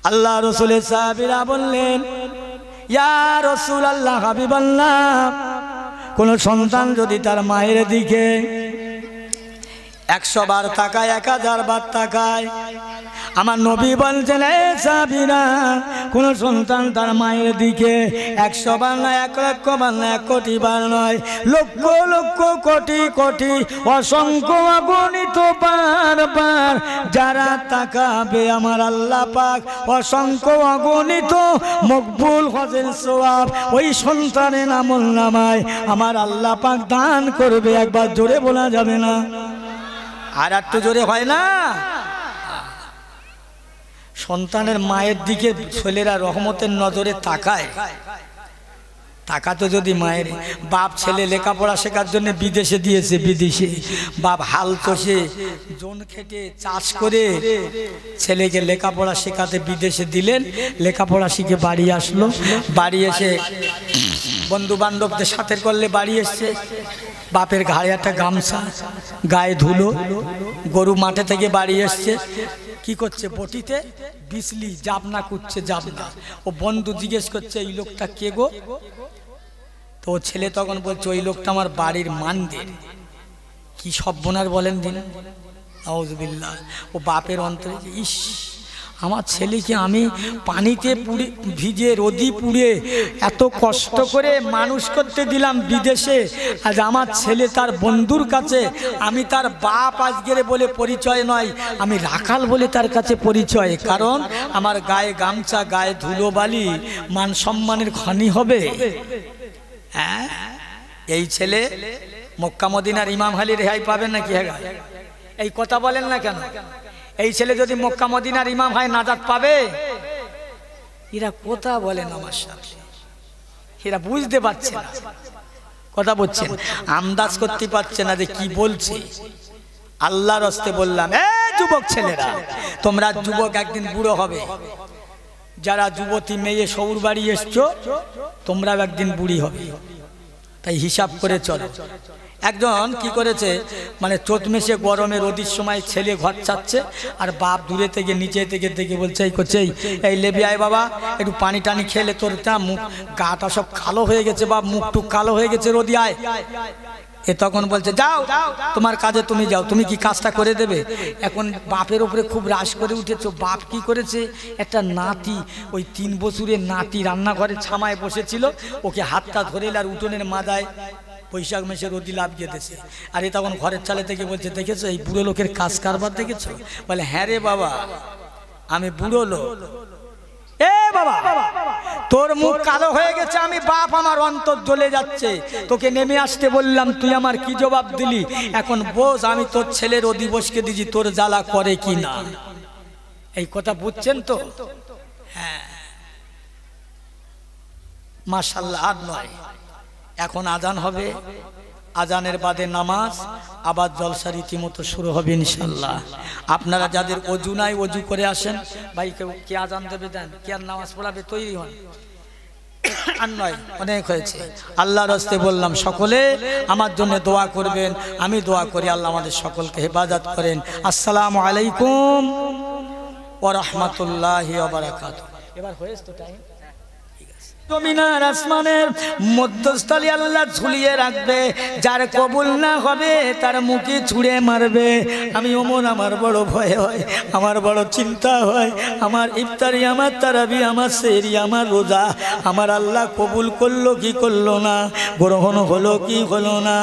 আল্লাহ রাসূলের সাহাবীরা বললেন, ইয়া রাসূলুল্লাহ, হাবিবাল্লাহ, কোন সন্তান যদি তার মায়ের দিকে 100 বার তাকায়, 1000 বার তাকায়, আমার নবী বলছেন, এ সাহাবীরা, কোন সন্তান তার মায়ের দিকে 100 বার নয়, 1 লক্ষ বার নয়, 1 কোটি বার নয়, লক্ষ লক্ষ কোটি কোটি অসংখ্য অগণিত বার যারা তাকাবে, আমার আল্লাহ পাক অসংখ্য অগণিত মকবুল হজের সওয়াব ওই সন্তানের আমলনামায় আমার আল্লাহ পাক দান করবে। একবার জোরে বলা যাবে না? আর একটু জোরে হয় না? সন্তানের মায়ের দিকে ছেলেরা রহমতের নজরে তাকায়, তাকাতো যদি মায়ের বাপ ছেলে লেখাপড়া শেখার জন্য বিদেশে দিয়েছে, বিদেশে বাপ হাল কষে জন খেটে চাষ করে ছেলেকে লেখাপড়া শেখাতে বিদেশে দিলেন, লেখাপড়া শিখে বাড়ি আসলো, বাড়ি এসে বন্ধু বান্ধবদের সাথে করলে বাড়ি এসছে, বাপের ঘাড়ে একটা গামছা, গায়ে ধুলো, গরু মাঠে থেকে বাড়ি এসছে, কি করছে, বটিতে বিসলি জাবনা করছে, জাবনা। ও বন্ধু জিজ্ঞেস করছে, এই লোকটা কে গো? তো ছেলে তখন বলছে, ওই লোকটা আমার বাড়ির মানদের। কি সর্বনাশ বলেন দিন, আউযুবিল্লাহ। ও বাপের অন্তরে, ইস, আমার ছেলেকে আমি পানিতে পুড়ে ভিজে রোদি পুড়ে এত কষ্ট করে মানুষ করতে দিলাম বিদেশে, আজ আমার ছেলে তার বন্ধুর কাছে, আমি তার বাপ আজকের বলে পরিচয় নয়, আমি রাখাল বলে তার কাছে পরিচয়, কারণ আমার গায়ে গামছা, গায়ে ধুলোবালি, মান সম্মানের খনি হবে। হ্যাঁ, এই ছেলে মক্কা মদিনার ইমাম আলী রেহাই পাবেন নাকি? এই কথা বলেন না কেন? এই ছেলে যদি মক্কা মদিনার ইমাম হয় নাজাত পাবে? এরা কথা বলেন আমার সাথে, এরা বুঝতে পারছে না, কথা বলছেন, আন্দাজ করতে পারছে না যে কি বলছে। আল্লাহর রাস্তে বললাম, এ যুবক ছেলেরা, তোমরা যুবক একদিন বুড়ো হবে, যারা যুবতী মেয়ে শহুর বাড়ি এসছো, তোমরাও একদিন বুড়ি হবে, তাই হিসাব করে চলো। একজন কি করেছে, মানে চোট মেশে গরমে রোদির সময় ছেলে ঘর চাচ্ছে, আর বাপ দূরে থেকে নিচে থেকে দেখে বলছে, এই করছে, এই লেবি আয় বাবা, একটু পানি টানি খেলে তোর মুখ গাটা সব কালো হয়ে গেছে, বাপ মুখ টুক কালো হয়ে গেছে, রোদি আয়। এ তখন বলছে, যাও তোমার কাজে তুমি যাও, তুমি কি কাজটা করে দেবে? এখন বাপের ওপরে খুব রাশ করে উঠেছে। বাপ কি করেছে, একটা নাতি, ওই 3 বছরের নাতি রান্নাঘরে ছামায় বসেছিল, ওকে হাতটা ধরে আর উঠোনের মাথায় বৈশাখ মাসে রোদি লাভ গেতেছে। আর এ তখন ঘরের চালে থেকে বলছে, দেখেছো এই বুড়ো লোকের কাজ কারবার দেখেছো? বলে, হ্যাঁ রে বাবা, আমি বুড়ো লোক। এ বাবা, তোর মুখ কালো হয়ে গেছে, আমি বাপ, আমার অন্তর জ্বলে যাচ্ছে, তোকে নেমে আসতে বললাম, তুই আমার কি জবাব দিলি? এখন বোঝ, আমি তোর ছেলের অধিবসকে দিছি, তোর জ্বালা করে কি না। এই কথা বুঝছেন তো? হ্যাঁ, মাশাআল্লাহ। আর নয়, এখন আজান হবে, আজানের বাদে নামাজ, আবার জলসা রীতিমতো শুরু হবে ইনশাল্লাহ। আপনারা যাদের অজু নাই, অজু করে আসেন। ভাই কেউ কে আজান দেবে দেন, কে আর নামাজ পড়াবে তৈরি হন। আর নয়, অনেক হয়েছে। আল্লাহর রাস্তে বললাম, সকলে আমার জন্য দোয়া করবেন, আমি দোয়া করি, আল্লাহ আমাদের সকলকে হেফাজত করেন। আসসালামু আলাইকুম ওয়া রাহমাতুল্লাহি ওয়া বারাকাতুহু। এবার হয়েছে তো টাইম, ঠিক আছে। জমিনার আসমানের মধ্যস্থলে আল্লাহ ঝুলিয়ে রাখবে, যার কবুল না হবে তার মুখে ছুঁড়ে মারবে। আমি ওমর, আমার বড় ভয় হয়, আমার বড় চিন্তা হয়, আমার ইফতারি, আমার তারাবি, আমার সেহরি, আমার রোজা আমার আল্লাহ কবুল করলো কি করলো না, গ্রহণ হলো কি হলো না।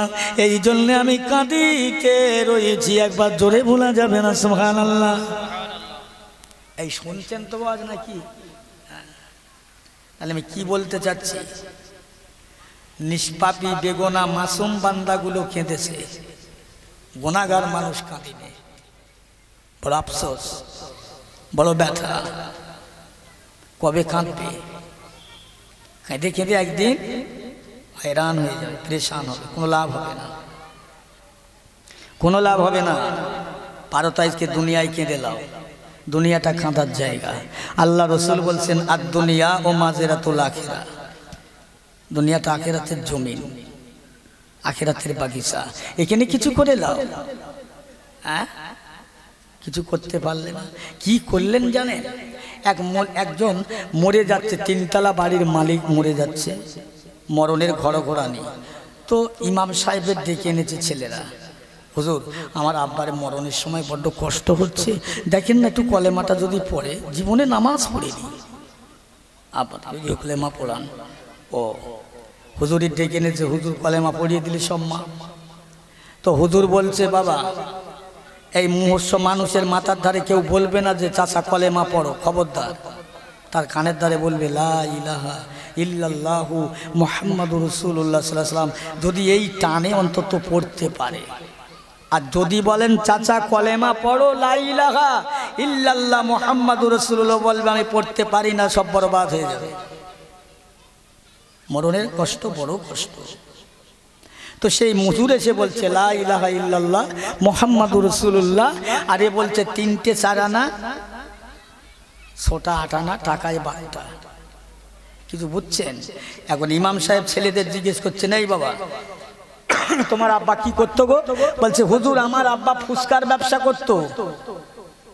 এই জন্য আমি কাঁদিতে রয়েছি। একবার জোরে বলা যাবে না সুবহানাল্লাহ? এই শুনছেন তো আজ নাকি? তাহলে আমি কি বলতে চাচ্ছি, নিষ্পাপী বেগুনা মাসুম বান্দাগুলো কেঁদেছে, গুনাহগার মানুষ কাঁদিনে। বড় আফসোস, বড় ব্যথা। কবে কাঁদবে? কেঁদে কেঁদে একদিন হয়রান হয়ে যাবে, পরেশান হবে, কোনো লাভ হবে না, কোনো লাভ হবে না। পারো তো আজকে দুনিয়ায় কেঁদে লাও, দুনিয়াটা কাঁদার জায়গা। আল্লাহ রসুল বলছেন আর দুনিয়া ও মাজেরাতুল আখিরা, দুনিয়াটা আখিরাতের জমিন, আখিরাতের বাগিচা। এখানে কিছু করে লাও, হ্যাঁ কিছু করতে পারলে না। কি করলেন জানেন? একজন মরে যাচ্ছে, তিনতলা বাড়ির মালিক মরে যাচ্ছে, মরণের ঘরঘরানি। তো ইমাম সাহেবের ডেকে এনেছে ছেলেরা, হুজুর আমার আব্বার মরণের সময় বড্ড কষ্ট হচ্ছে, দেখেন না একটু কলেমাটা যদি পড়ে, জীবনে নামাজ পড়েনি, আব্বা কলেমা পড়ান। ও হুজুরের ডেকে এনেছে, হুজুর কলেমা পড়িয়ে দিলে সব মা। তো হুজুর বলছে, বাবা এই মুহূর্ত মানুষের মাথার ধারে কেউ বলবে না যে চাচা কলেমা পড়ো, খবরদার। তার কানের ধারে বলবে লা ইলাহা ইল্লাল্লাহু মুহাম্মাদুর রাসূলুল্লাহ সাল্লাল্লাহু আলাইহি ওয়াসাল্লাম, যদি এই টানে অন্তত পড়তে পারে। আর যদি বলেন চাচা কলেমা পড়ো লা ইলাহা ইল্লাল্লাহ মুহাম্মাদুর রাসূলুল্লাহ, বলবে আমি পড়তে পারি না, সব বরবাদ হয়ে যাবে। মরণের কষ্ট বড় কষ্ট। তো সেই হুজুর এসে বলছে লা ইলাহা ইল্লাল্লাহ মুহাম্মাদুর রাসূলুল্লাহ, আর এ বলছে 3টে 4 আনা, 6টা 8 আনা, টাকায় 12টা। কিছু বুঝছেন? এখন ইমাম সাহেব ছেলেদের জিজ্ঞেস করছে, এই বাবা তোমার আব্বা কি করতো গো? বলছে হুজুর আমার আব্বা ফুসকার ব্যবসা করতো,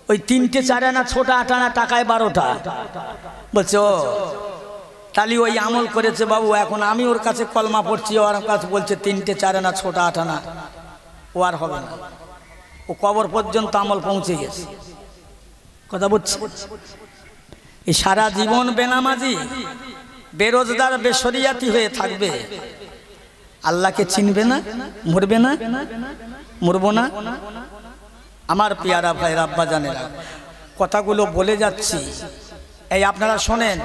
ওই 3টে 4 আনা, 6টা 8 আনা, টাকায় 12টা। বলছে ও তালি ওই আমল করেছে বাবু, এখন আমি ওর কাছে কলমা পড়ছি, ওর কাছে বলছে 3টে 4 আনা, 6টা 8 আনা, ও আর হবে না, ও কবর পর্যন্ত আমল পৌঁছে গেছে। কথা বুঝছে? এই সারা জীবন বেনামাজি, বেরোজগার, বেশরিয়াতি হয়ে থাকবে, আল্লাহকে চিনবে না, মরবে না, মরবো না। আমার পেয়ারা ভাই আব্বা জানেরা, কথাগুলো বলে যাচ্ছি, এই আপনারা শোনেন।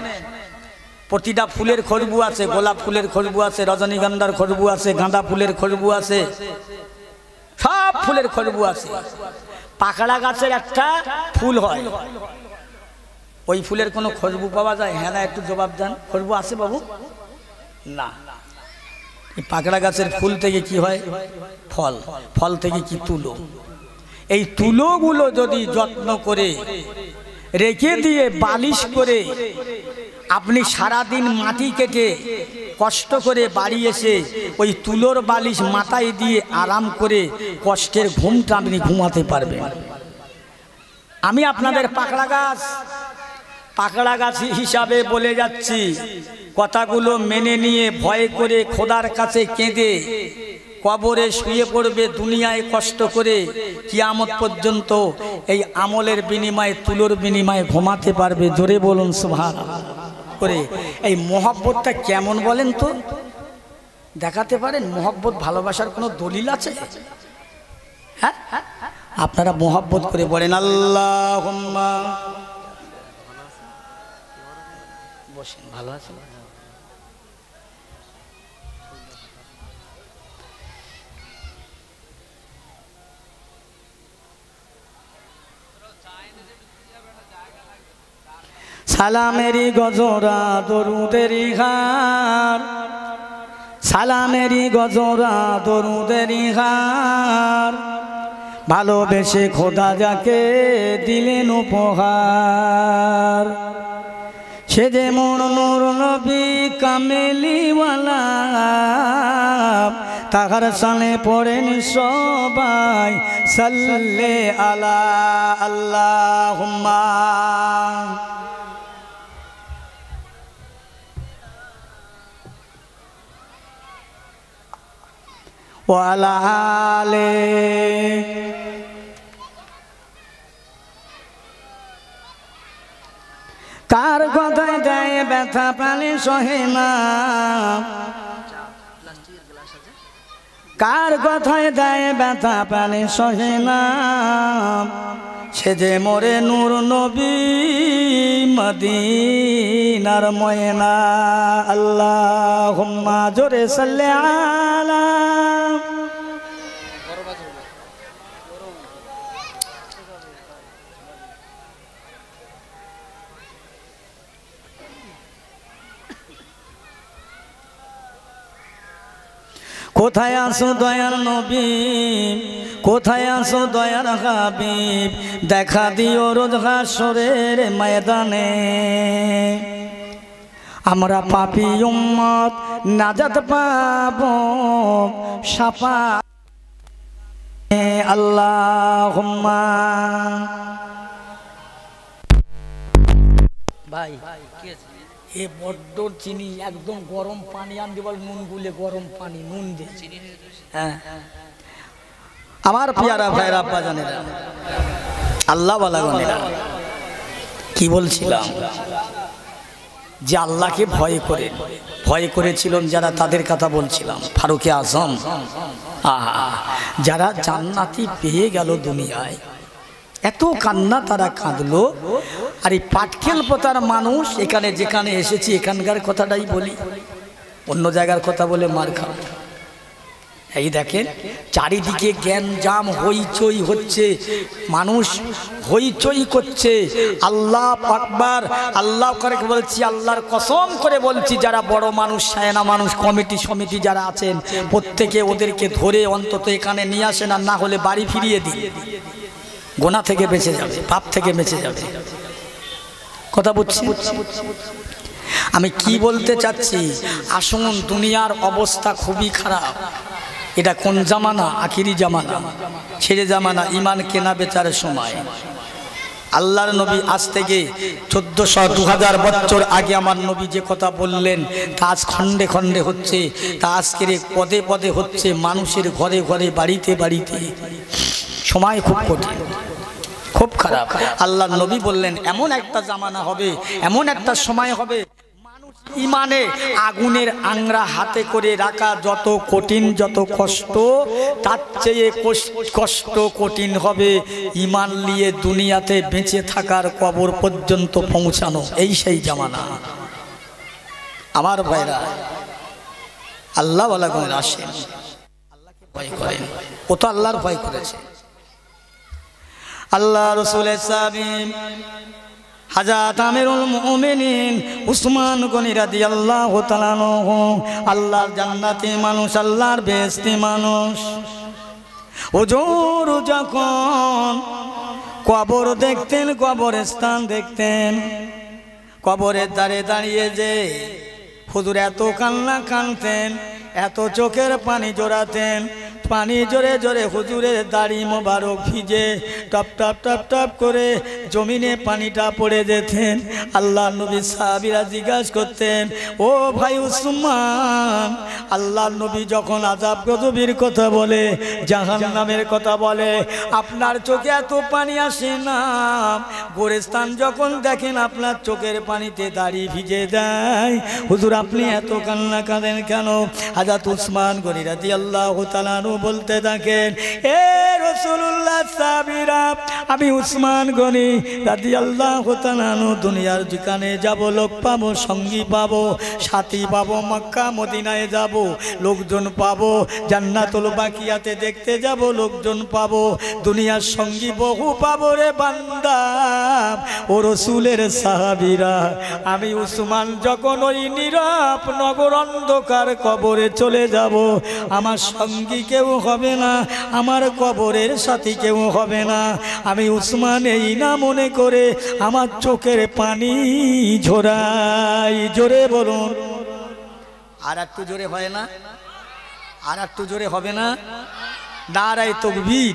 প্রতিটা ফুলের খুশবু আছে, গোলাপ ফুলের খুশবু আছে, রজনীগন্ধার খুশবু আছে, গাঁদা ফুলের খুশবু আছে, সব ফুলের খুশবু আছে। পাকড়া গাছের একটা ফুল হয়, ওই ফুলের কোনো খুশবু পাওয়া যায়? হ্যাঁ না একটু জবাব দেন। খুশবু আছে বাবু? না। এই পাকড়া গাছের ফুল থেকে কি হয়? ফল। ফল থেকে কি? তুলো। এই তুলোগুলো যদি যত্ন করে রেখে দিয়ে বালিশ করে আপনি সারাদিন মাটি কেটে কষ্ট করে বাড়ি এসে ওই তুলোর বালিশ মাথায় দিয়ে আরাম করে কষ্টের ঘুমটা আপনি ঘুমাতে পারবেন। আমি আপনাদের পাকড়া গাছ হিসাবে বলে যাচ্ছি, কথাগুলো মেনে নিয়ে ভয় করে খোদার কাছে কেঁদে কবরে শুয়ে পড়বে, দুনিয়ায় কষ্ট করে কিয়ামত পর্যন্ত এই আমলের বিনিময়ে, তুলোর বিনিময়ে ঘুমাতে পারবে। জোরে বলুন সুবহানাল্লাহ করে। এই মহব্বতটা কেমন বলেন তো? দেখাতে পারেন? মহব্বত ভালোবাসার কোনো দলিল আছে? হ্যাঁ, আপনারা মহব্বত করে বলেন আল্লাহুম্মা। বসেন, ভালো আছে? সালামেরি গজরা দরুদেরি হার, সালামেরি গজরা দরুদেরি হার, ভালোবেসে খোদা যাকে দিলেন উপহার। সে যে মোর নূর নবী কামেলিওয়ালা, তাহার সালে পড়েন সবাই সাল্লে আলা আল্লাহুম্মা। ওয়ালা আলে কার কথায় দেয় ব্যথা প্রাণে সহে না কার কথায় দেয় ব্যথা প্রাণে সহে না সে যে মোরে নূর নবী মদিনার ময়না আল্লাহুম্মা জোরে সাল্লি আলা কোথায় আসো দয়ার নবী কোথায় আসো দয়ার হাবিব দেখা দিও রোজ হাসরের ময়দানে আমরা পাপী উম্মত নাজাত পাবো শাফাআত আল্লাহুম্মা ভাই কি আছে এ বড্ড চিনি একদম গরম পানি আনতে বল নুন গুলে গরম পানি নুন দে হ্যাঁ আমার পিয়ারা ভাইরা আব্বা জানেরা আল্লাহ ওয়ালা গনেরা কি বলছিলাম যে আল্লাহকে ভয় করেছিলেন যারা তাদের কথা বলছিলাম ফারুকে আজম যারা জান্নাতি পেয়ে গেল দুনিয়ায় এত কান্না তারা কাঁদলো আর এই পাটকেল পোতার মানুষ এখানে যেখানে এসেছি এখানকার কথাটাই বলি অন্য জায়গার কথা বলে মার খাবো এই দেখেন চারিদিকে জ্ঞানজাম হইচই হচ্ছে মানুষ হইচই করছে আল্লাহ আকবার আল্লাহ করে বলছি আল্লাহর কসম করে বলছি যারা বড় মানুষ সায়না মানুষ কমিটি সমিতি যারা আছেন প্রত্যেকে ওদেরকে ধরে অন্তত এখানে নিয়ে আসেন আর না হলে বাড়ি ফিরিয়ে দিন গোনা থেকে বেঁচে যাবে পাপ থেকে বেঁচে যাবে কথা বলছি আমি কি বলতে চাচ্ছি আসুন দুনিয়ার অবস্থা খুবই খারাপ এটা কোন জামানা আখিরি জামানা ছেড়ে জামানা ইমান কেনা বেচার সময় আল্লাহর নবী আজ থেকে 1400-2000 বছর আগে আমার নবী যে কথা বললেন তা আজ খণ্ডে খণ্ডে হচ্ছে তা আজকের পদে পদে হচ্ছে মানুষের ঘরে ঘরে বাড়িতে বাড়িতে সময় খুব কঠিন খুব খারাপ আল্লাহর নবী বললেন এমন একটা জামানা হবে এমন একটা সময় হবে মানুষ ইমানে আগুনের আংরা হাতে করে রাখা যত কঠিন যত কষ্ট তার চেয়ে কষ্ট কঠিন হবে ইমান নিয়ে দুনিয়াতে বেঁচে থাকার কবর পর্যন্ত পৌঁছানো এই সেই জামানা আমার ভাইরা আল্লাহ ওয়ালা গুণ আসেন আল্লাহকে ভয় করেন ও তো আল্লাহর ভয় করেছে আল্লাহ রাসূলের সাহাবী হযরত আমিরুল মুমিনিন উসমান গনি রাদিয়াল্লাহু তাআলা আনহু আল্লাহর জান্নাতি মানুষ আল্লাহর বেহেশতি মানুষ হুজুর যখন কবর দেখতেন কবরস্থান দেখতেন কবরের ধারে দাঁড়িয়ে যে হুজুর এত কান্না কাঁদতেন এত চোখের পানি জোড়াতেন পানি জোরে জোরে হুজুরের দাড়ি মোবারক ভিজে টপ টপ টপ টপ করে জমিনে পানিটা পড়ে যেতেন আল্লাহ নবী সাহাবীরা জিজ্ঞাসা করতেন ও ভাই উসমান আল্লাহ নবী যখন আযাব গজবের কথা বলে জাহান্নামের কথা বলে আপনার চোখে এত পানি আসে না গোরস্থান যখন দেখেন আপনার চোখের পানিতে দাড়ি ভিজে দেয় হুজুর আপনি এত কান্না কাঁদেন কেন হযরত উসমান গনি রাদিয়াল্লাহু তাআলা বলতে থাকেন এ রাসূলুল্লাহ সাহাবীরা আমি উসমান গনি রাদিয়াল্লাহু তাআলা দুনিয়ার যেখানে যাব লোক পাবো সঙ্গী পাবো সাথী পাবো মক্কা মদিনায় যাব লোকজন পাবো জান্নাতুল বাকিয়াতে দেখতে যাব লোকজন পাবো দুনিয়ার সঙ্গী বহু পাবো রে বান্দা ও রাসূলের সাহাবীরা আমি উসমান যখন ওই নীরব নগর অন্ধকার কবরে চলে যাব আমার সঙ্গী কেউ হবে না আমার কবরের সাথী কেউ হবে না আমি উসমান এই না মনে করে আমার চোখের পানি ঝরাই জোরে বলুন আর একটু জোরে হয় না আর একটু জোরে হবে না নারায়ে তাকবীর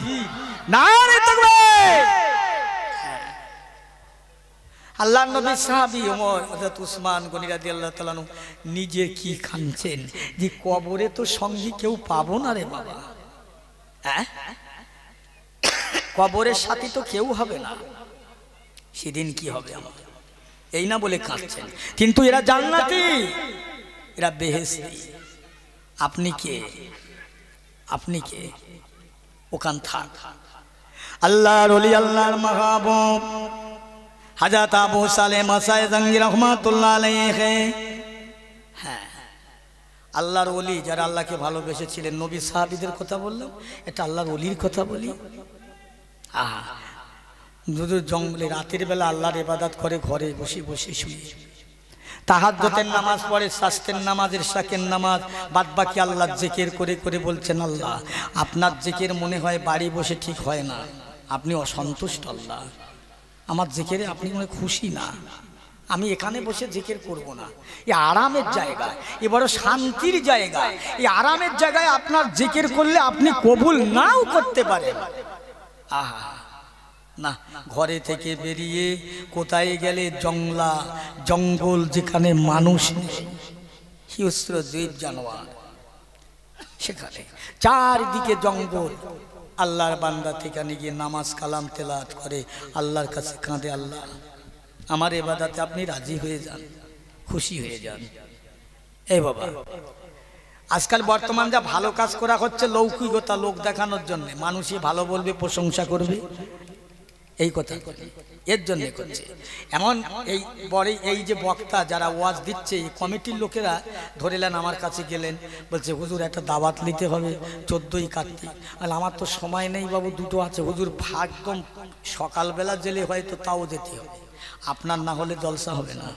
নারায়ে তাকবীর আল্লাহর নবী সাহাবী ওমর হযরত উসমান গনি রাদিয়াল্লাহু তাআলা নিজে কি কাঁদছেন যে কবরে তো সঙ্গী কেউ পাবো না রে বাবা, হ্যাঁ কবরের সাথী তো কেউ হবে না, সেদিন কি হবে আমার, এই না বলে কাঁদছেন। কিন্তু এরা জান্নাতি, এরা বেহেশতি। আপনি কে? আপনি কে? ওখান থাক। আল্লাহর ওলি, আল্লাহর মাহবুব হযরত আবু সালেহ মাসায়ে জাঙ্গি রাহমাতুল্লাহ আলাইহি, হ্যাঁ আল্লাহর ওলি যারা আল্লাহকে ভালোবেসেছিলেন, নবী সাহাবীদের কথা বললাম, এটা আল্লাহর ওলির কথা বলি। আহা, দুদু জঙ্গলে রাতের বেলা আল্লাহর ইবাদত করে, ঘরে বসে বসে শুয়ে তাহাজ্জুদের নামাজ পড়ে, শাস্তের নামাজ, ইরশাকের নামাজ, বাদ বাকি আল্লাহর জিকির করে করে বলছেন আল্লাহ আপনার জিকির মনে হয় বাড়ি বসে ঠিক হয় না, আপনি অসন্তুষ্ট আল্লাহ, আমার জিকিরে আপনি মনে খুশি না, আমি এখানে বসে জিকির করব না। এই আরামের জায়গা, এ বড় শান্তির জায়গা, এই আরামের জায়গায় আপনার জিকির করলে আপনি কবুল নাও করতে পারেন। আহা না, ঘরে থেকে বেরিয়ে কোথায় গেলে জংলা জঙ্গল, যেখানে মানুষ নেই, হিংস্র জীব জানোয়ার, সেখানে চারদিকে জঙ্গল, আল্লাহর বান্দা থেকে গিয়ে নামাজ কালাম তেলাওয়াত করে আল্লাহর কাছে কাঁদে, আল্লাহ আমার ইবাদতে আপনি রাজি হয়ে যান, খুশি হয়ে যান। এই বাবা, আজকাল বর্তমান যা ভালো কাজ করা হচ্ছে লৌকিকতা, লোক দেখানোর জন্য, মানুষই ভালো বলবে, প্রশংসা করবে, এই কথা এর জন্য করছে এমন। এই বড় এই যে বক্তা যারা ওয়াজ দিচ্ছে, এই কমিটির লোকেরা ধরেলেন আমার কাছে গেলেন, বলছে হুজুর একটা দাওয়াত নিতে হবে 14ই কার্তিক। আর আমার তো সময় নেই বাবু, দুটো আছে। হুজুর একদম সকালবেলা জেলে হয়তো তাও যেতে হবে, আপনার না হলে জলসা হবে না।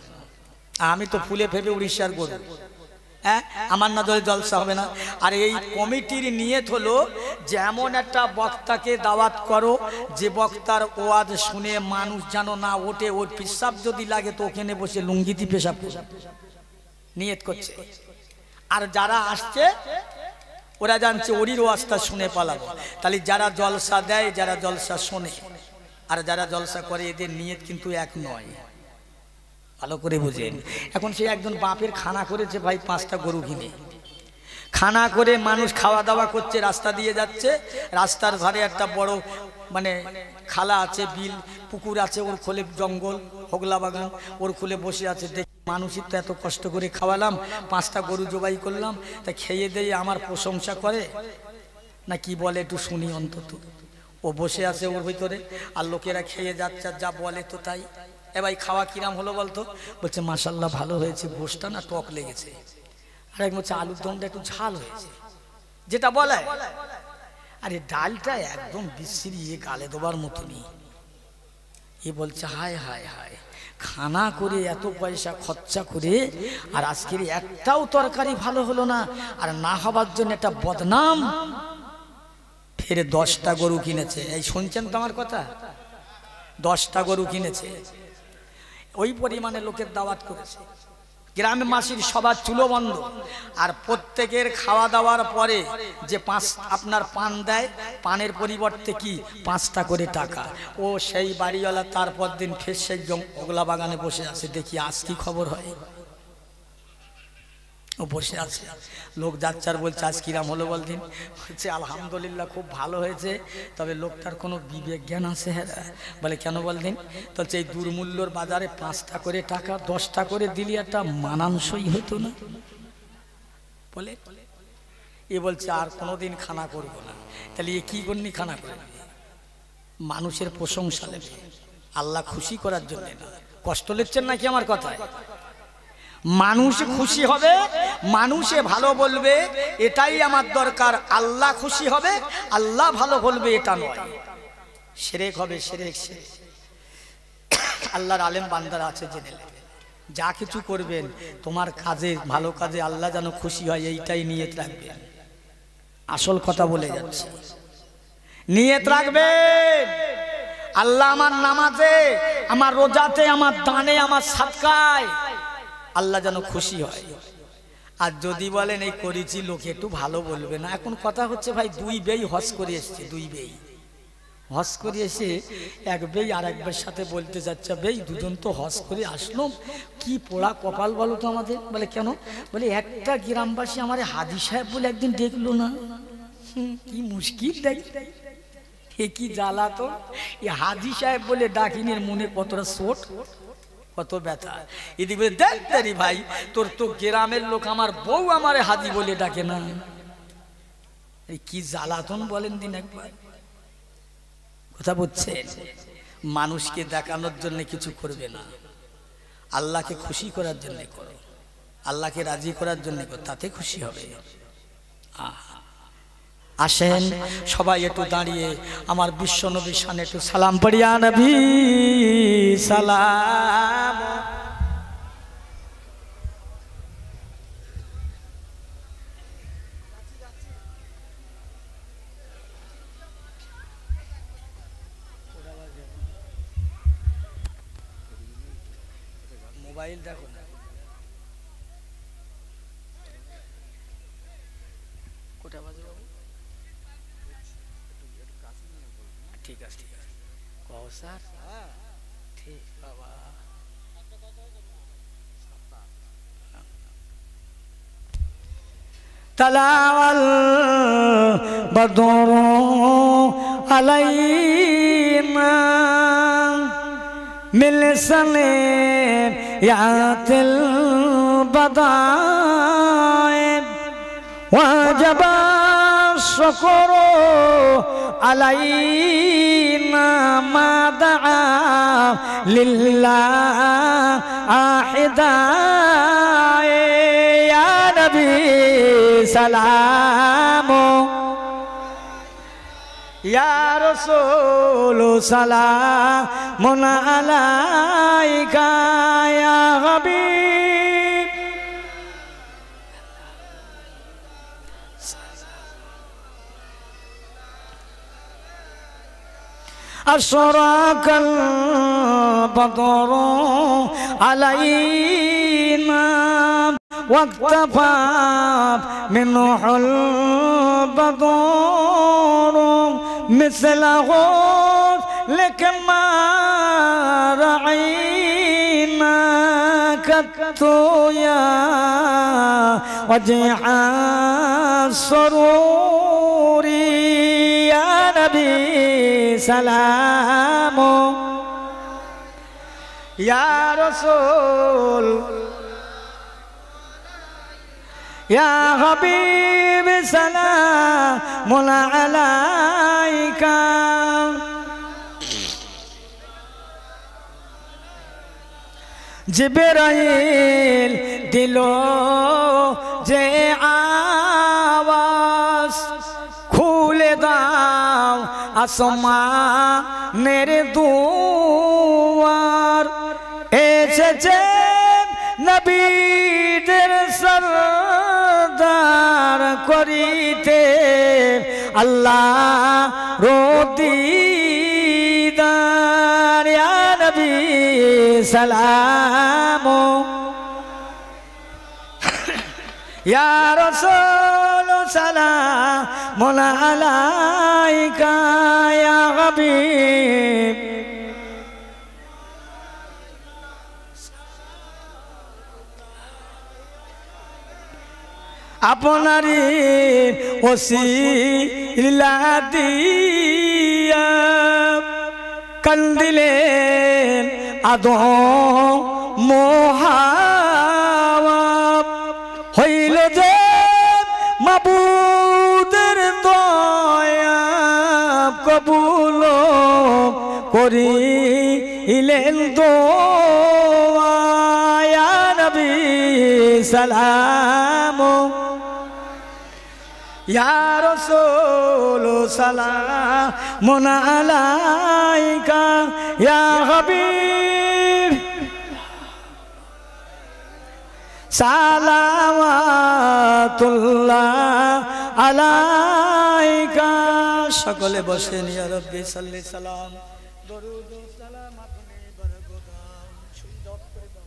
আমি তো ফুলে ফেপে উড়িষ্যার গরু, হ্যাঁ আমার না ধরে জলসা হবে না। আর এই কমিটির নিয়ত হলো যেমন একটা বক্তাকে দাওয়াত করো, যে বক্তার ওয়াজ শুনে মানুষ যেন না ওঠে, ওর পেশাব যদি লাগে তো ওখানে বসে লুঙ্গিতে পেশাব নিয়ত করছে। আর যারা আসছে ওরা জানছে ওরই ওয়াজটা শুনে পালাবো। তাহলে যারা জলসা দেয়, যারা জলসা শোনে আর যারা জলসা করে, এদের নিয়ত কিন্তু এক নয়, ভালো করে বুঝেন। এখন সে একজন বাপের খানা করেছে ভাই 5টা গরু কিনে, খানা করে মানুষ খাওয়া দাওয়া করছে, রাস্তা দিয়ে যাচ্ছে, রাস্তার ধারে একটা বড় মানে খালা আছে, বিল পুকুর আছে, ওর খোলে জঙ্গল হোগলা বাগান, ওর খুলে বসে আছে। দেখি মানুষই তো এত কষ্ট করে খাওয়ালাম, 5টা গরু জবাই করলাম, তা খেয়ে দিয়ে আমার প্রশংসা করে না কি বলে একটু শুনি অন্তত। ও বসে আছে ওর ভিতরে, আর লোকেরা খেয়ে যাচ্ছে, যা বলে তো তাই। এ ভাই খাওয়া কিরাম হলো বলতো? বলছে মাশাআল্লাহ ভালো হয়েছে, গোশটা না টক লেগেছে, আর এক বলছে আলুর দমটা একটু ঝাল হয়েছে, যেটা বলে। আরে ডালটা একদম বিশ্রী, গালে দেবার মতনই। এ বলছে হায় হায় হায়, খানা করে এত পয়সা খরচা করে আর আজকের একটাও তরকারি ভালো হলো না, আর না হবার জন্য একটা বদনাম। ফের 10টা গরু কিনেছে। এই শুনছেন তো আমার কথা? 10টা গরু কিনেছে, ওই পরিমাণে লোকের দাওয়াত করেছে। গ্রামে মাসির সবার চুলো বন্ধ, আর প্রত্যেকের খাওয়া দাওয়ার পরে যে আপনার পান দেয়, পানের পরিবর্তে কি 5টা করে টাকা। ও সেই বাড়িওয়ালা তারপর দিন ফের সেই ওগলা বাগানে বসে আছে, দেখি আজ কি খবর হয়। ও বসে আছে, লোক যাচ্ছে আর বলছে আজ কিরাম হলো বলদিন? বলছে আলহামদুলিল্লাহ খুব ভালো হয়েছে, তবে লোকটার কোনো বিবেক জ্ঞান আছে? হ্যাঁ। বলে কেন বলদিন? বলছে এই দুর্মূল্যর বাজারে 5টা করে টাকা 10টা করে দিলি একটা মানানসই হতো না। বলে এ বলছে আর কোনোদিন খানা করবো না। তাহলে এ কি করনি খানা করবে? মানুষের প্রশংসা নেবে, আল্লাহ খুশি করার জন্য না। কষ্ট লিখছেন নাকি আমার কথায়? মানুষ খুশি হবে, মানুষে ভালো বলবে, এটাই আমার দরকার। আল্লাহ খুশি হবে, আল্লাহ ভালো বলবে, এটা নয়। শিরক হবে, শিরক। আল্লাহর আলেম বান্দারা আছে, জেনে নেবেন যা কিছু করবেন তোমার কাজে, ভালো কাজে আল্লাহ যেন খুশি হয়, এইটাই নিয়ত রাখবেন। আসল কথা বলে যাচ্ছে, নিয়ত রাখবেন আল্লাহ আমার নামাজে, আমার রোজাতে, আমার দানে, আমার সাদকায় আল্লাহ যেন খুশি হয়। আর যদি বলেন এই করেছি লোকে একটু ভালো বলবে না। এখন কথা হচ্ছে ভাই 2 বেই হজ করে এসছে, 2 বেই হজ করে এসে এক বেই আর একবার সাথে বলতে যাচ্ছে, বেই দুজন তো হজ করে আসলো, কি পোড়া কপাল বলো তো আমাদের। বলে কেন? বলে একটা গ্রামবাসী আমার হাজি সাহেব বলে একদিন দেখলো না। কি মুশকিল দেখ, এ কি জ্বালা তো। এ হাজি সাহেব বলে ডাকিনের মনে কতটা চোট, কত ব্যথা। এদিকে বলে দেখ রে ভাই, তোর তো গ্রামের লোক আমার বউ আমারে হাজি বলে ডাকে না। এই কি জ্বালাতন বলেন দিন একবার। কথা বুঝছেন? মানুষকে দেখানোর জন্য কিছু করবে না, আল্লাহকে খুশি করার জন্য করো, আল্লাহকে রাজি করার জন্য করো, তাতে খুশি হবে। আসেন সবাই একটু দাঁড়িয়ে আমার বিশ্ব নবীর শানে একটু সালাম পড়িয়া নবী সালাম। মোবাইল দেখো না, কোটা বাজে বাবু? ঠিক আছে ঠিক আছে, কও স্যার। ঠিক বাবা, তালাওয়াল বদরু আলাইনা মিল সানিয়াতিল বাদাইব ওয়াজাবা শুকরু আলাইনা মা দাআ লিল্লাহি দাঈ ইয়া নবী সালামু ইয়া রাসূল সালামুন আলাইকা ইয়া হাবিব। আশরাকাল বদরু আলাইনা واقتفى منه البدر مثله لك ما رعينا كدت يا وجه السرور يا نبي سلام يا رسول يا حبيب سلام عليك। জিবরাইল দিল যে আওয়াজ, খুলে দাও আসমানের দুয়ার, এসেছে নবীদের সরদার করিতে আল্লাহ রদিদার ইয়া নবী সালাম ইয়া রাসূল সালামুন আলাইকা ইয়া হাবিব। আপনারি ওসিলা দিয়া কান্দিলেন আদম হাওয়া, হইল যে মাবুদের দয়া কবুল করিলেন দোয়া ইয়া নবী সালাম ইয়া রাসূল সালামুন আলাইকা ইয়া হাবিব সালাওয়াতুল্লাহ আলাইকা। সকলে বসেন। ইয়া রাব্বি সাল্লি সালাম দরুদ ও সালাম আপনি বরকত সুন্দর করে দাও।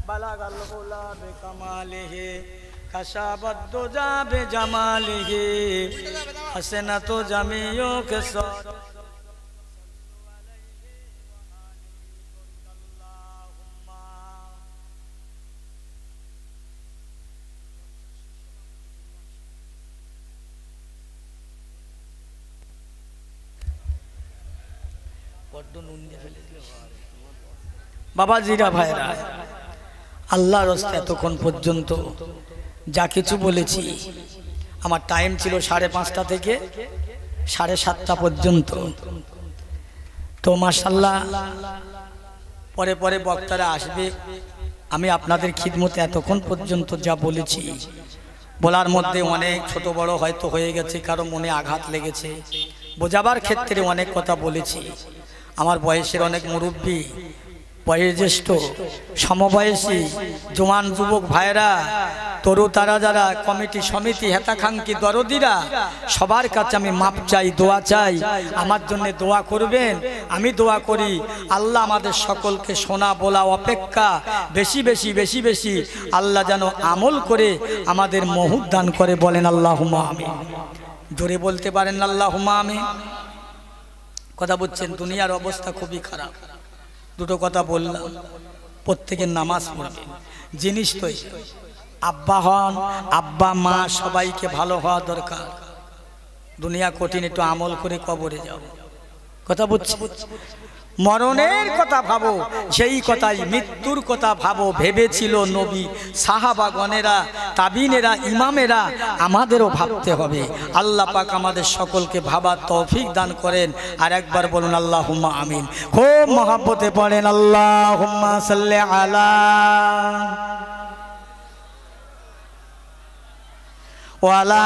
বালাগাল উলা বিকামালিহি কাশাবদ্দ যাবে জামালিহি হাসনাত জামিউ কিসর বাবাজিরা ভাইরা, আল্লাহর রাস্তায় এতক্ষণ পর্যন্ত যা কিছু বলেছি, আমার টাইম ছিল 5:30 থেকে 7:30 পর্যন্ত। তো মাশাআল্লাহ পরে পরে বক্তারা আসবে। আমি আপনাদের খিদমতে এতক্ষণ পর্যন্ত যা বলেছি, বলার মধ্যে অনেক ছোট বড় হয়তো হয়ে গেছে, কারো মনে আঘাত লেগেছে, বোঝাবার ক্ষেত্রে অনেক কথা বলেছি। আমার বয়সের অনেক মুরব্বী, বয়োজ্যেষ্ঠ, সমবয়সী জওয়ান যুবক ভাইরা, তরু তারা যারা কমিটি সমিতি হেতাকাঙ্ক্ষী দরদিরা, সবার কাছে আমি মাপ চাই, দোয়া চাই। আমার জন্য দোয়া করবেন, আমি দোয়া করি আল্লাহ আমাদের সকলকে শোনা বলা অপেক্ষা বেশি বেশি বেশি বেশি আল্লাহ যেন আমল করে আমাদের মহুদ দান করে। বলেন আল্লাহুম্মা আমিন। জোরে বলতে পারেন আল্লাহুম্মা আমিন। কথা বলছেন, দুনিয়ার অবস্থা খুবই খারাপ। দুটো কথা বললাম, প্রত্যেকের নামাজ পড়বে। জিনিস তো আব্বা হন, আব্বা মা সবাইকে ভালো হওয়া দরকার। দুনিয়া কঠিন, একটু আমল করে কবরে যাও। কথা বলছি, মরণের কথা ভাবো, সেই কথাই মৃত্যুর কথা ভাবো। ভেবেছিল নবী, সাহাবাগণেরা, তাবিনেরা, ইমামেরা, আমাদেরও ভাবতে হবে। আল্লাহ পাক আমাদের সকলকে ভাবার তৌফিক দান করেন। আর একবার বলুন আল্লাহুম্মা আমিন। খুব মহব্বতে পড়েন আল্লাহুম্মা সাল্লি আলা ওয়া আলা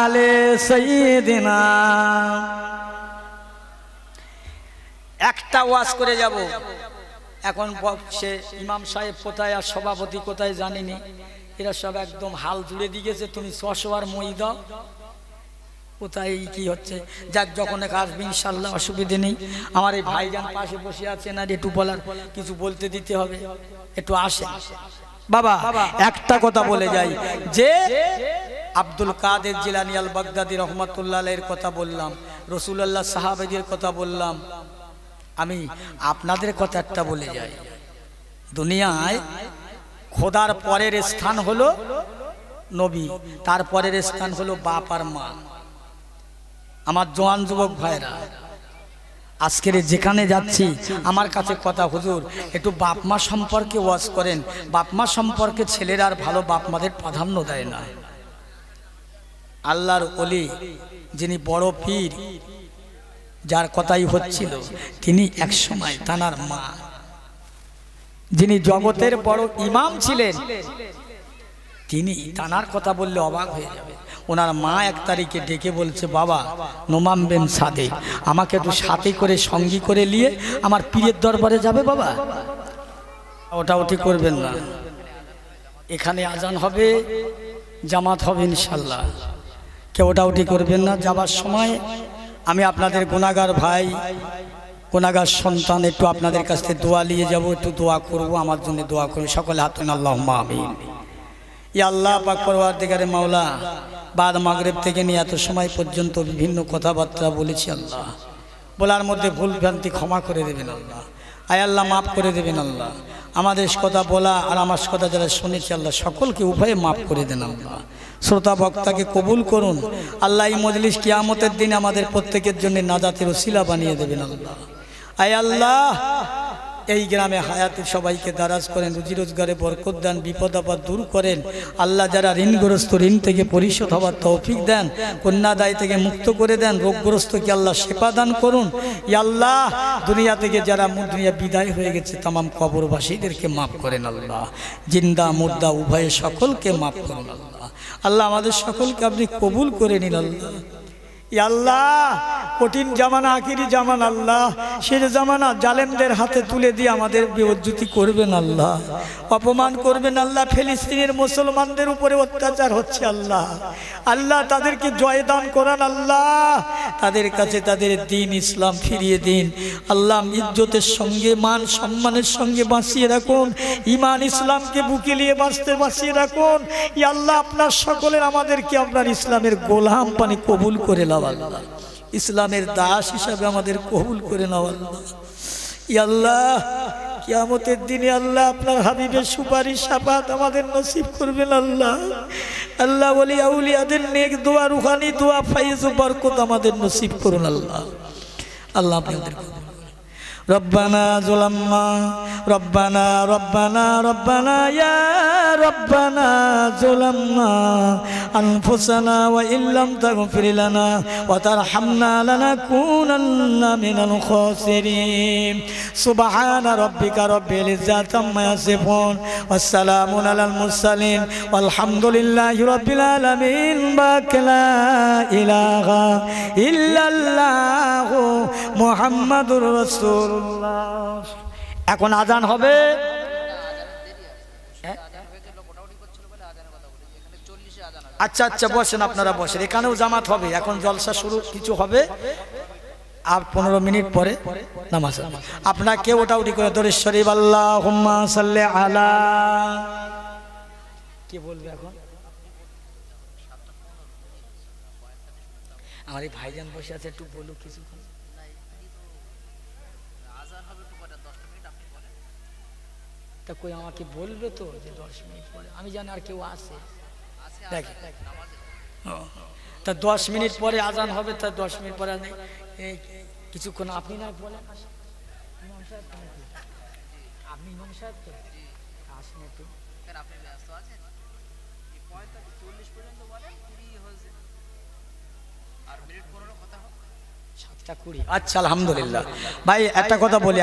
আলি সাইয়্যিদিনা। একটা ওয়াজ করে যাব। এখন সে ইমাম সাহেব কোথায় আর সভাপতি কোথায় জানিনি, এরা সব একদম হাল জুড়ে দিয়েছে। তুমি 600 আর মই দাও, কোথায় কি হচ্ছে। যাক, যখন আসবে ইনশাল্লাহ, অসুবিধে নেই। আমার এই ভাইজান পাশে বসে আছে, না একটু বলার কিছু বলতে দিতে হবে, একটু আসে বাবা। একটা কথা বলে যাই, যে আব্দুল কাদের জিলানী আল বাগদাদি রহমাতুল্লাহ আলাইহির কথা বললাম, রাসূলুল্লাহ সাহাবাদের কথা বললাম, আমি আপনাদের কথা একটা বলে যাই। দুনিয়ায় খোদার পরের স্থান হলো নবী, তার পরের স্থান হলো বাপ আর মা। আমার জওয়ান যুবক ভাইরা, আজকের যেখানে যাচ্ছি আমার কাছে কথা, হুজুর একটু বাপ মা সম্পর্কে ওয়াজ করেন। বাপ মা সম্পর্কে ছেলেরা আর ভালো বাপ মাদের প্রাধান্য দেয় না। আল্লাহর ওলি, যিনি বড় পীর, যার কথাই হচ্ছিল, তিনি এক সময় তানার মা, যিনি জগতের বড় ইমাম ছিলেন, তিনি তানার কথা বললে অবাক হয়ে যাবে। ওনার মা এক তারিখে ডেকে বলছে, বাবা নোমান বিন সাদেক, আমাকে একটু সাথে করে সঙ্গী করে নিয়ে আমার পীরের দরবারে যাবে বাবা। ওটা ওটি করবেন না, এখানে আজান হবে, জামাত হবে ইনশাল্লাহ, কেউ ওটা ওটি করবেন না। যাবার সময় আমি আপনাদের গুনাহগার ভাই, গুনাহগার সন্তান, একটু আপনাদের কাছ থেকে দোয়া নিয়ে যাব, একটু দোয়া করব, আমার জন্য দোয়া করুন সকলে। হাত তুলে আল্লাহুম্মা আমিন। ইয়া আল্লাহ পাক পরওয়ারদিগারে মাওলা, বাদ মাগরিব থেকে নিয়ে এত সময় পর্যন্ত বিভিন্ন কথাবার্তা বলেছি আল্লাহ, বলার মধ্যে ভুল ভ্রান্তি ক্ষমা করে দেবেন আল্লাহ। আয় আল্লাহ মাফ করে দেবেন আল্লাহ। আমাদের কথা বলা আর আমার কথা যারা শুনেছি আল্লাহ, সকলকে উভয়ে মাফ করে দেন আল্লাহ। শ্রোতা বক্তাকে কবুল করুন আল্লাহ। এই মজলিস কিয়ামতের দিন আমাদের প্রত্যেকের জন্য নাজাতের ওসিলা বানিয়ে দেবেন আল্লাহ। আয় আল্লাহ, এই গ্রামে হায়াতে সবাইকে দারাজ করেন, রুজি রোজগারে বরকত দেন, বিপদ আপদ দূর করেন আল্লাহ। যারা ঋণগ্রস্ত, ঋণ থেকে পরিশোধ হওয়ার তৌফিক দেন, কন্যাদায় থেকে মুক্ত করে দেন, রোগগ্রস্তকে আল্লাহ শেফা দান করুন। ইয়া আল্লাহ, দুনিয়া থেকে যারা দুনিয়া বিদায় হয়ে গেছে তামাম কবরবাসীদেরকে মাফ করেন আল্লাহ। জিন্দা মুর্দা উভয়ে সকলকে মাফ করুন আল্লাহ। আল্লাহ আমাদের সকলকে আপনি কবুল করে নিন আল্লাহ। ইয়া আল্লাহ কঠিন জামানা আখিরি জামানা আল্লাহ শেষ জামানা জালেমদের হাতে তুলে দিয়ে আমাদের বেইজ্জতি করবেন আল্লাহ, অপমান করবেন আল্লাহ। ফিলিস্তিনের মুসলমানদের উপরে অত্যাচার হচ্ছে আল্লাহ, আল্লাহ তাদেরকে জয় দান করান আল্লাহ, তাদের কাছে তাদের দ্বীন ইসলাম ফিরিয়ে দিন আল্লাহ। ইজ্জতের সঙ্গে মান সম্মানের সঙ্গে বাঁচিয়ে রাখুন, ঈমান ইসলামকে বুকে নিয়ে বাঁচিয়ে রাখুন। ইয়া আল্লাহ আপনার সকলের আমাদেরকে আপনার ইসলামের গোলাম পানি কবুল করে নাও আল্লাহ, ইসলামের দাস হিসাবে আমাদের কবুল করে নাও আল্লাহ। ইয়া আল্লাহ কিয়ামতের দিনে আল্লাহ আপনার হাবিবের সুপারিশ শাফাত আমাদের নসিব করবেন আল্লাহ। আল্লাহ ওলি আউলিয়াদের নেক দোয়া রুহানি দোয়া ফাইজ ও বরকত আমাদের নসিব করুন আল্লাহ। আল্লাহ আপনাদের রব্বানা যুলামনা রব্বানা রব্বানা রব্বানা ইয়া রব্বানা যুলামনা আনফুসানা ওয়া ইল্লাম তাগফির লানা ওয়া তারহামনা লানাকুনান্না মিনাল খাসিরিন। সুবহানা রাব্বিকা রাব্বিল ইজ্জাতি আম্মা ইয়াসিফুন ওয়াস সালামুন আলাল মুরসালিন ওয়ালহামদুলিল্লাহি রাব্বিল আলামিন। বাকলা ইলাহা ইল্লাল্লাহু মুহাম্মাদুর রাসূল। এখন আজান হবে, আচ্ছা আচ্ছা বসেন আপনারা বসেন, এখানেও জামাত হবে, এখন জলসা শুরু কিছু হবে আর 15 মিনিট পরে নামাজ। আপনাকে ওটা উঠি করে দরুদ শরীফ আল্লাহুম্মা সাল্লি আলা, কি বলবে এখন? আমার এই ভাইজান বসে আছে, একটু বলুক কিছু। তা কই আমাকে বলবে তো যে 10 মিনিট পরে, আমি জানি আর কেউ আসে দেখে। তা 10 মিনিট পরে আজান হবে, তা 10 মিনিট পরে কিছুক্ষণ আপনি না বলেন, আপনি ইমাম সাহেব তো আসেন একটু, আপনি ব্যস্ত আছেন 40 পর্যন্ত বলেন, 20 হয়েছে আর মিনিট 15 কথা হবে 7টা 20। আচ্ছা আলহামদুলিল্লাহ। ভাই একটা কথা বলি,